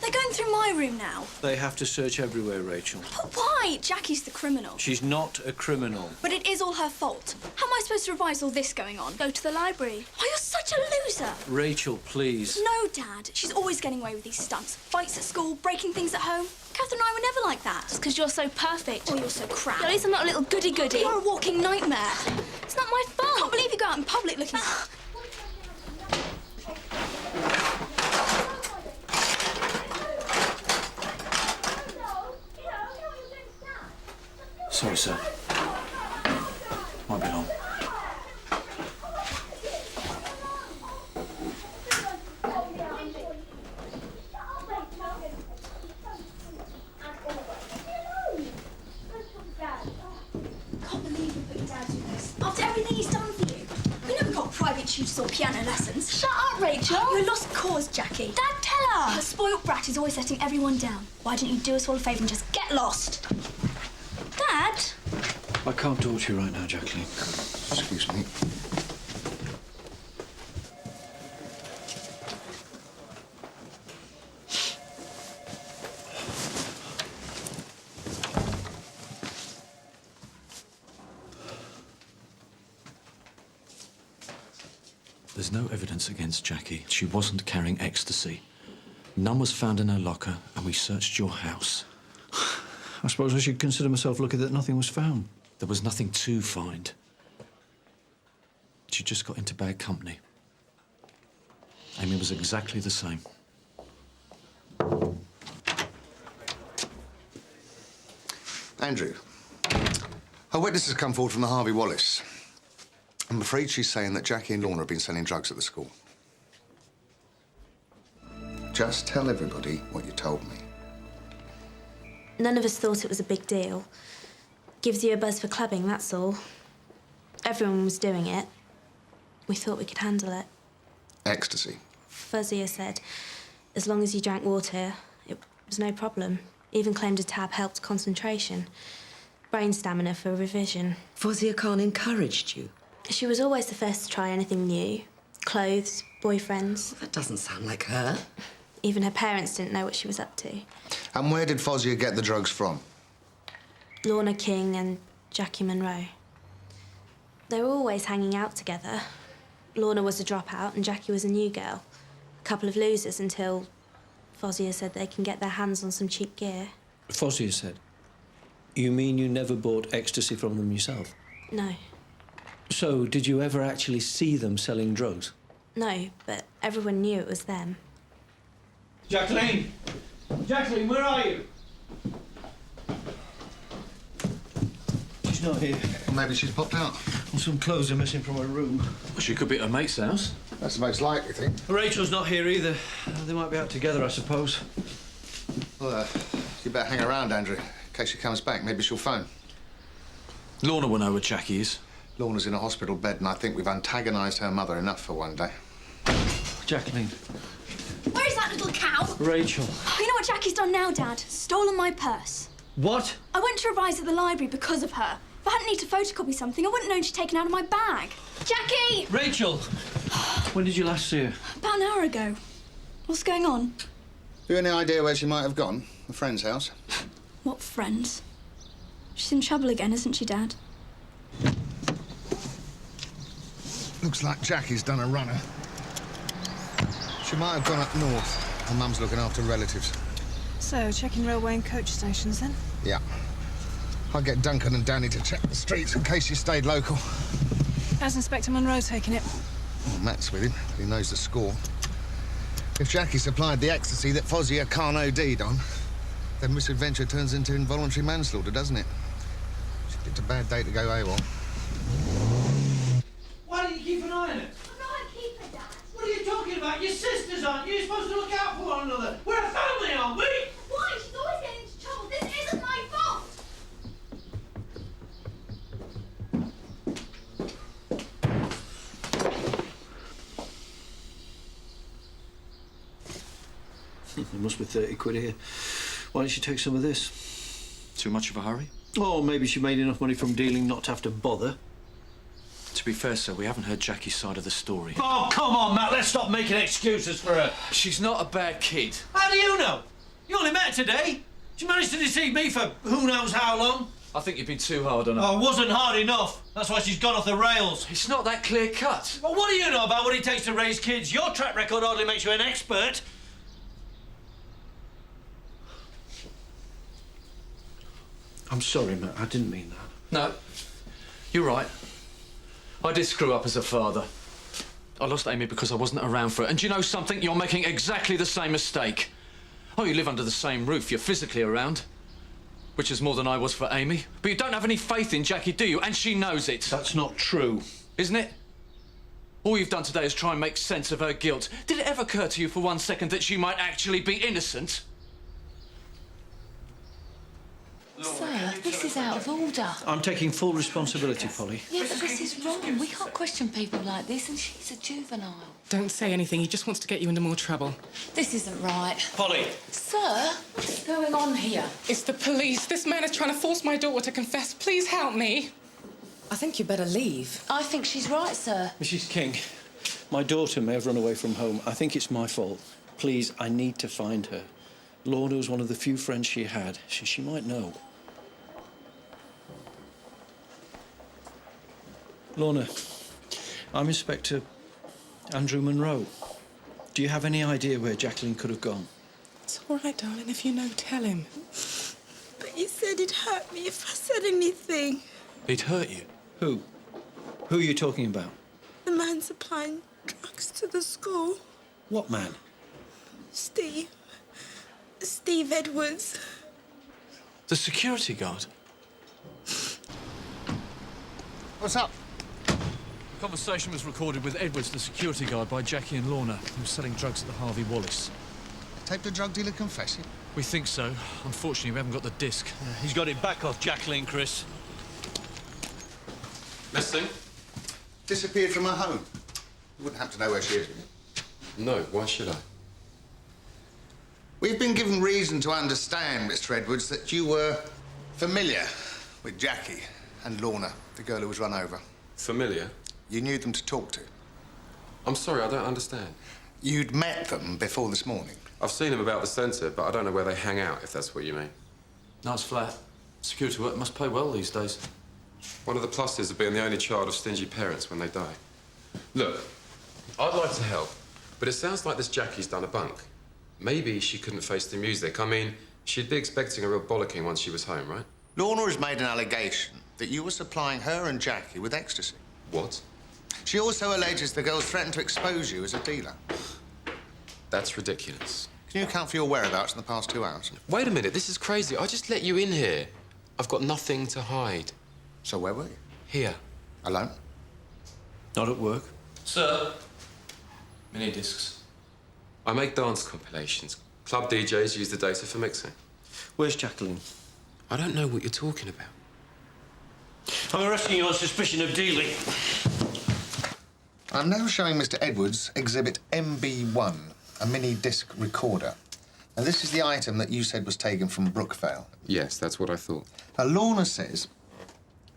They're going through my room now. They have to search everywhere, Rachel. But why? Jackie's the criminal. She's not a criminal. But it is all her fault. How am I supposed to revise all this going on? Go to the library. Oh, you're such a loser. Rachel, please. No, Dad. She's always getting away with these stunts. Fights at school, breaking things at home. Catherine and I were never like that. It's because you're so perfect. Oh, you're so crap. At least I'm not a little goody-goody. You're a walking nightmare. It's not my fault. I can't believe you go out in public looking... Sorry, sir. Might be long. Can't believe you put your dad through this. After everything he's done for you. You never got private tutors or piano lessons. Shut up, Rachel. You're a lost cause, Jackie. Dad, tell her. Her spoilt brat is always letting everyone down. Why don't you do us all a favour and just get lost? Dad? I can't talk to you right now, Jacqueline. Excuse me. There's no evidence against Jackie. She wasn't carrying ecstasy. None was found in her locker, and we searched your house. I suppose I should consider myself lucky that nothing was found. There was nothing to find. She just got into bad company. Amy was exactly the same. Andrew, a witness has come forward from the Harvey Wallace. I'm afraid she's saying that Jackie and Lorna have been selling drugs at the school. Just tell everybody what you told me. None of us thought it was a big deal. Gives you a buzz for clubbing, that's all. Everyone was doing it. We thought we could handle it. Ecstasy. Fuzzier said, as long as you drank water, it was no problem. Even claimed a tab helped concentration. Brain stamina for revision. Fuzzier Khan encouraged you? She was always the first to try anything new. Clothes, boyfriends. That doesn't sound like her. Even her parents didn't know what she was up to. And where did Fozzier get the drugs from? Lorna King and Jackie Monroe. They were always hanging out together. Lorna was a dropout and Jackie was a new girl. A couple of losers until Fozzier said they can get their hands on some cheap gear. Fozzier said? You mean you never bought ecstasy from them yourself? No. So, did you ever actually see them selling drugs? No, but everyone knew it was them. Jacqueline! Jacqueline, where are you? She's not here. Well, maybe she's popped out. And some clothes are missing from her room. Well, she could be at her mate's house. That's the most likely thing. Rachel's not here either. They might be out together, I suppose. Well, you better hang around, Andrew. In case she comes back, maybe she'll phone. Lorna will know where Jackie is. Lorna's in a hospital bed, and I think we've antagonised her mother enough for one day. Jacqueline. Where is that little cow? Rachel. You know what Jackie's done now, Dad? Stolen my purse. What? I went to revise at the library because of her. If I hadn't need to photocopy something, I wouldn't have known she'd taken out of my bag. Jackie! Rachel! When did you last see her? About an hour ago. What's going on? You any idea where she might have gone? A friend's house? What friends? She's in trouble again, isn't she, Dad? Looks like Jackie's done a runner. She might have gone up north. Her mum's looking after relatives. So, checking railway and coach stations, then? Yeah. I'll get Duncan and Danny to check the streets in case you stayed local. How's Inspector Monroe taking it? Well, Matt's with him. He knows the score. If Jackie supplied the ecstasy that Fozzier Khan OD'd on, then misadventure turns into involuntary manslaughter, doesn't it? She picked a bad day to go AWOL. Why don't you keep an eye on it? I'm not a keeper, Dad. What are you talking about? Your sisters, aren't you? You're supposed to look out for one another. We're a family, aren't we? Why? She's always getting into trouble. This isn't my fault. There must be 30 quid here. Why don't you take some of this? Too much of a hurry? Or maybe she made enough money from dealing not to have to bother. To be fair, sir, we haven't heard Jackie's side of the story. Oh, come on, Matt. Let's stop making excuses for her. She's not a bad kid. How do you know? You only met her today. She managed to deceive me for who knows how long. I think you've been too hard on her. Oh, it wasn't hard enough. That's why she's gone off the rails. It's not that clear-cut. Well, what do you know about what it takes to raise kids? Your track record hardly makes you an expert. I'm sorry, Matt. I didn't mean that. No, you're right. I did screw up as a father. I lost Amy because I wasn't around for it. And do you know something? You're making exactly the same mistake. Oh, you live under the same roof. You're physically around, which is more than I was for Amy. But you don't have any faith in Jackie, do you? And she knows it. That's not true. Isn't it? All you've done today is try and make sense of her guilt. Did it ever occur to you for 1 second that she might actually be innocent? Sir, this is out of order. I'm taking full responsibility, Polly. Yeah, but this is wrong. We can't question people like this, and she's a juvenile. Don't say anything. He just wants to get you into more trouble. This isn't right. Polly! Sir, what's going on here? It's the police. This man is trying to force my daughter to confess. Please help me. I think you better leave. I think she's right, sir. Mrs. King, my daughter may have run away from home. I think it's my fault. Please, I need to find her. Lorna was one of the few friends she had. She might know. Lorna, I'm Inspector Andrew Monroe. Do you have any idea where Jacqueline could have gone? It's all right, darling. If you know, tell him. But you said it'd hurt me if I said anything. He'd hurt you? Who? Who are you talking about? The man supplying drugs to the school. What man? Steve. Steve Edwards. The security guard? What's up? The conversation was recorded with Edwards, the security guard, by Jackie and Lorna, who was selling drugs at the Harvey Wallace. Taped a drug dealer confessing? We think so. Unfortunately, we haven't got the disc. He's got it back off Jacqueline, Chris. Missing? Disappeared from her home. You wouldn't happen to know where she is, would you? No, why should I? We've been given reason to understand, Mr. Edwards, that you were familiar with Jackie and Lorna, the girl who was run over. Familiar? You knew them to talk to. I'm sorry, I don't understand. You'd met them before this morning. I've seen them about the centre, but I don't know where they hang out, if that's what you mean. Nice flat. Security work must pay well these days. One of the pluses of being the only child of stingy parents when they die. Look, I'd like to help, but it sounds like this Jackie's done a bunk. Maybe she couldn't face the music. I mean, she'd be expecting a real bollocking once she was home, right? Lorna has made an allegation that you were supplying her and Jackie with ecstasy. What? She also alleges the girls threatened to expose you as a dealer. That's ridiculous. Can you account for your whereabouts in the past 2 hours? Wait a minute, this is crazy. I just let you in here. I've got nothing to hide. So where were you? Here. Alone? Not at work. Sir. Mini discs. I make dance compilations. Club DJs use the data for mixing. Where's Jacqueline? I don't know what you're talking about. I'm arresting you on suspicion of dealing. I'm now showing Mr. Edwards Exhibit MB1, a mini disc recorder. Now, this is the item that you said was taken from Brookvale. Yes, that's what I thought. Now, Lorna says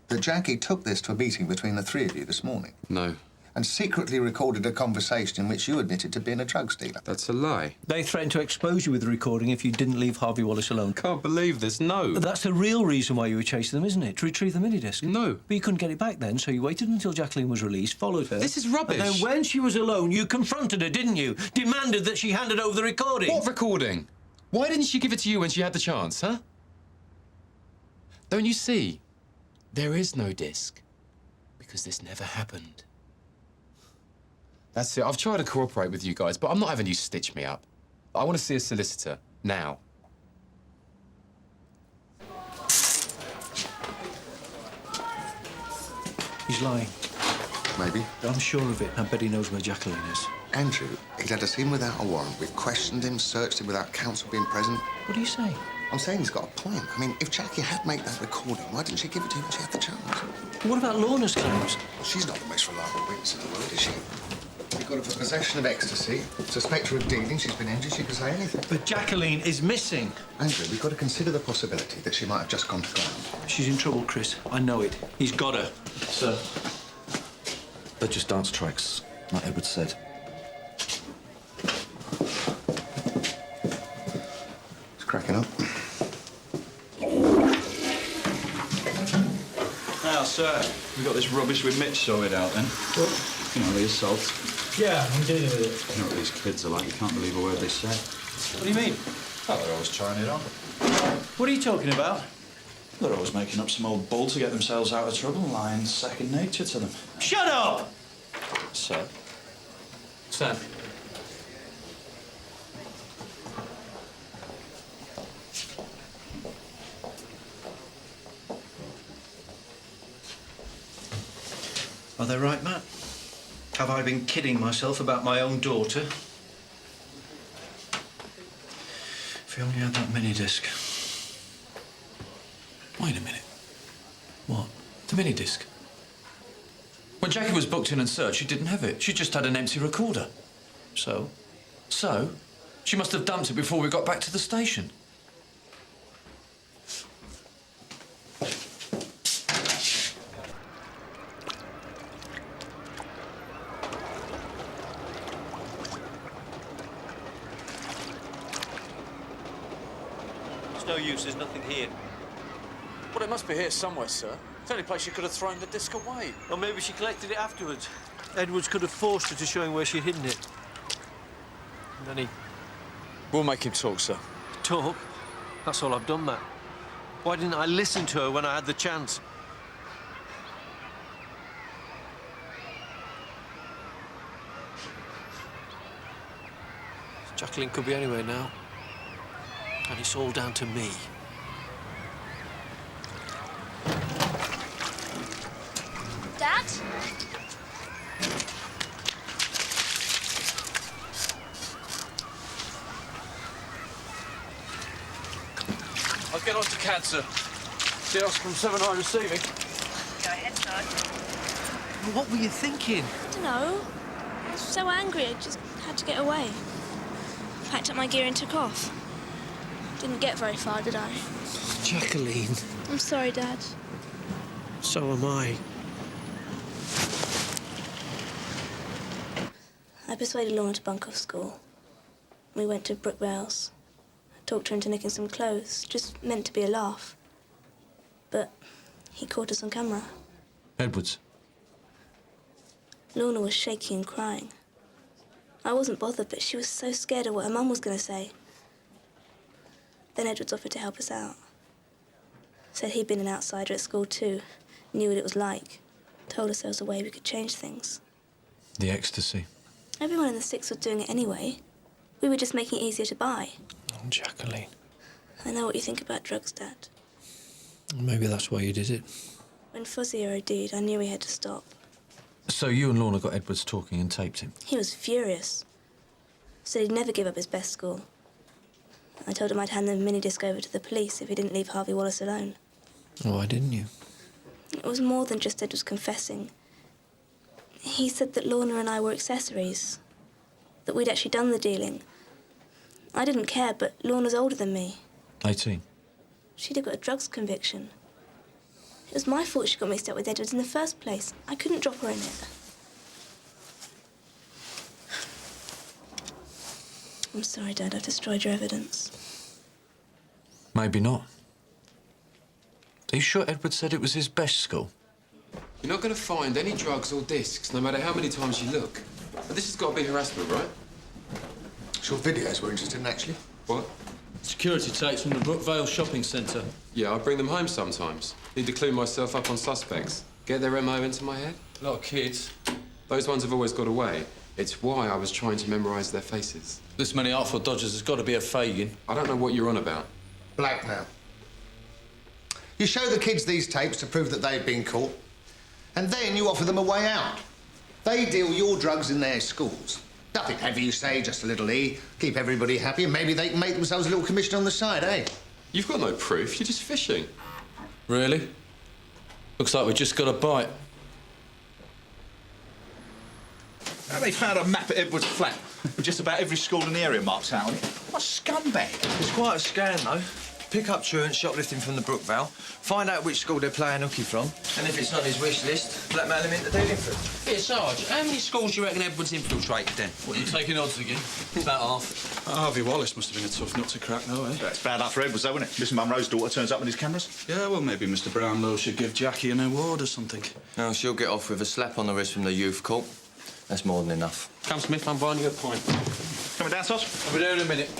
that Jackie took this to a meeting between the three of you this morning. No. And secretly recorded a conversation in which you admitted to being a drugs dealer. That's a lie. They threatened to expose you with the recording if you didn't leave Harvey Wallace alone. Can't believe this, no. That's the real reason why you were chasing them, isn't it? To retrieve the mini-disc. No. But you couldn't get it back then, so you waited until Jacqueline was released, followed her. This is rubbish. And then when she was alone, you confronted her, didn't you? Demanded that she handed over the recording. What recording? Why didn't she give it to you when she had the chance, huh? Don't you see? There is no disc. Because this never happened. That's it. I've tried to cooperate with you guys, but I'm not having you stitch me up. I want to see a solicitor. Now. He's lying. Maybe. I'm sure of it. I bet he knows where Jacqueline is. Andrew, he's had us in without a warrant. We've questioned him, searched him without counsel being present. What are you saying? I'm saying he's got a point. I mean, if Jackie had made that recording, why didn't she give it to you when she had the chance? What about Lorna's claims? Well, she's not the most reliable witness in the world, is she? Because got her for possession of ecstasy. Suspect her of dealing. She's been injured. She could say anything. But Jacqueline is missing. Andrew, we've got to consider the possibility that she might have just gone to ground. She's in trouble, Chris. I know it. He's got her. Sir, they're just dance tracks, like Edward said. It's cracking up. Now, sir, we got this rubbish with Mitch sorted out then. What? You know, the assault. Yeah, I'm dealing with it. You know what these kids are like. You can't believe a word they say. What do you mean? Oh, they're always trying it on. What are you talking about? They're always making up some old bull to get themselves out of trouble. Lying's second nature to them. Shut up! Sir? Sam. Are they right, Matt? Have I been kidding myself about my own daughter? If you only had that mini-disc. Wait a minute. What? The mini-disc? When Jackie was booked in and searched, she didn't have it. She just had an empty recorder. So? So? She must have dumped it before we got back to the station. It's no use, there's nothing here. Well, it must be here somewhere, sir. It's the only place she could have thrown the disc away. Or maybe she collected it afterwards. Edwards could have forced her to show him where she'd hidden it. And then he... We'll make him talk, sir. Talk? That's all I've done, Matt. Why didn't I listen to her when I had the chance? Jacqueline could be anywhere now. And it's all down to me. Dad? I'll get on to cancer. Deals from 7i receiving. Go ahead, Sergeant. What were you thinking? I don't know. I was so angry, I just had to get away. Packed up my gear and took off. Didn't get very far, did I? Jacqueline. I'm sorry, Dad. So am I. I persuaded Lorna to bunk off school. We went to Rouse. I talked her into nicking some clothes, just meant to be a laugh. But he caught us on camera. Edwards. Lorna was shaking and crying. I wasn't bothered, but she was so scared of what her mum was going to say. Then Edwards offered to help us out. Said he'd been an outsider at school too, knew what it was like. Told us there was a way we could change things. The ecstasy. Everyone in the six was doing it anyway. We were just making it easier to buy. Oh, Jacqueline. I know what you think about drugs, Dad. Maybe that's why you did it. When Fuzzy OD'd, I knew we had to stop. So you and Lorna got Edwards talking and taped him? He was furious. Said he'd never give up his best school. I told him I'd hand the mini-disc over to the police if he didn't leave Harvey Wallace alone. Why didn't you? It was more than just Edwards confessing. He said that Lorna and I were accessories, that we'd actually done the dealing. I didn't care, but Lorna's older than me. 18. She'd have got a drugs conviction. It was my fault she got mixed up with Edwards in the first place. I couldn't drop her in it. I'm sorry, Dad, I've destroyed your evidence. Maybe not. Are you sure Edward said it was his best school? You're not going to find any drugs or discs, no matter how many times you look. But this has got to be harassment, right? Short videos we're interested in, actually. What? Security tapes from the Brookvale shopping centre. Yeah, I bring them home sometimes. Need to clue myself up on suspects. Get their MO into my head. A lot of kids. Those ones have always got away. It's why I was trying to memorise their faces. This many Artful Dodgers has got to be a Fagin. I don't know what you're on about. Blackmail. You show the kids these tapes to prove that they've been caught, and then you offer them a way out. They deal your drugs in their schools. Nothing heavy, you say, just a little E. Keep everybody happy, and maybe they can make themselves a little commission on the side, eh? You've got no proof. You're just fishing. Really? Looks like we just got a bite. They found a map at Edward's flat with just about every school in the area marked out on it. What a scumbag. It's quite a scan, though. Pick up truant shoplifting from the Brookvale, find out which school they're playing hooky from, and if it's on his wish list, blackmail him into dealing for it. Here, Sarge, how many schools do you reckon Edward's infiltrated then? What, you taking odds again? About half. Harvey Wallace must have been a tough nut to crack, though, eh? That's bad luck for Edwards, though, isn't it? Miss Monroe's daughter turns up with his cameras. Yeah, well, maybe Mr. Brownlow should give Jackie an award or something. No, she'll get off with a slap on the wrist from the youth court. That's more than enough. Come, Smith, I'm buying you a pint. Coming down, Sos? I'll be there in a minute.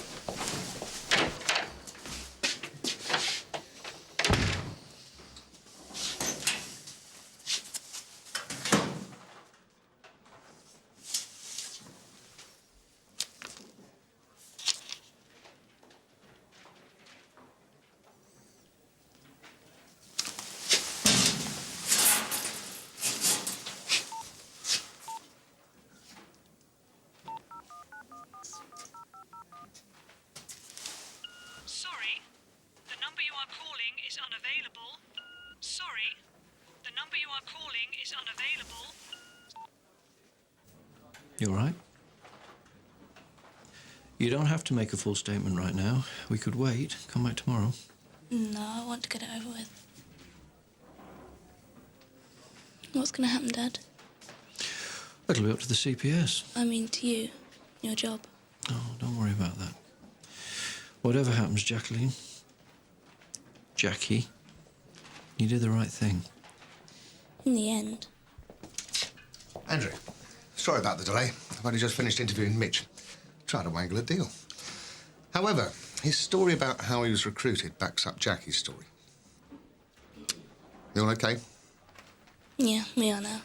You all right? You don't have to make a full statement right now. We could wait. Come back tomorrow. No, I want to get it over with. What's going to happen, Dad? It'll be up to the CPS. I mean, to you, your job. Oh, don't worry about that. Whatever happens, Jackie, you did the right thing. In the end. Andrew, sorry about the delay. I've only just finished interviewing Mitch. Tried to wangle a deal. However, his story about how he was recruited backs up Jackie's story. You all okay? Yeah, we are now.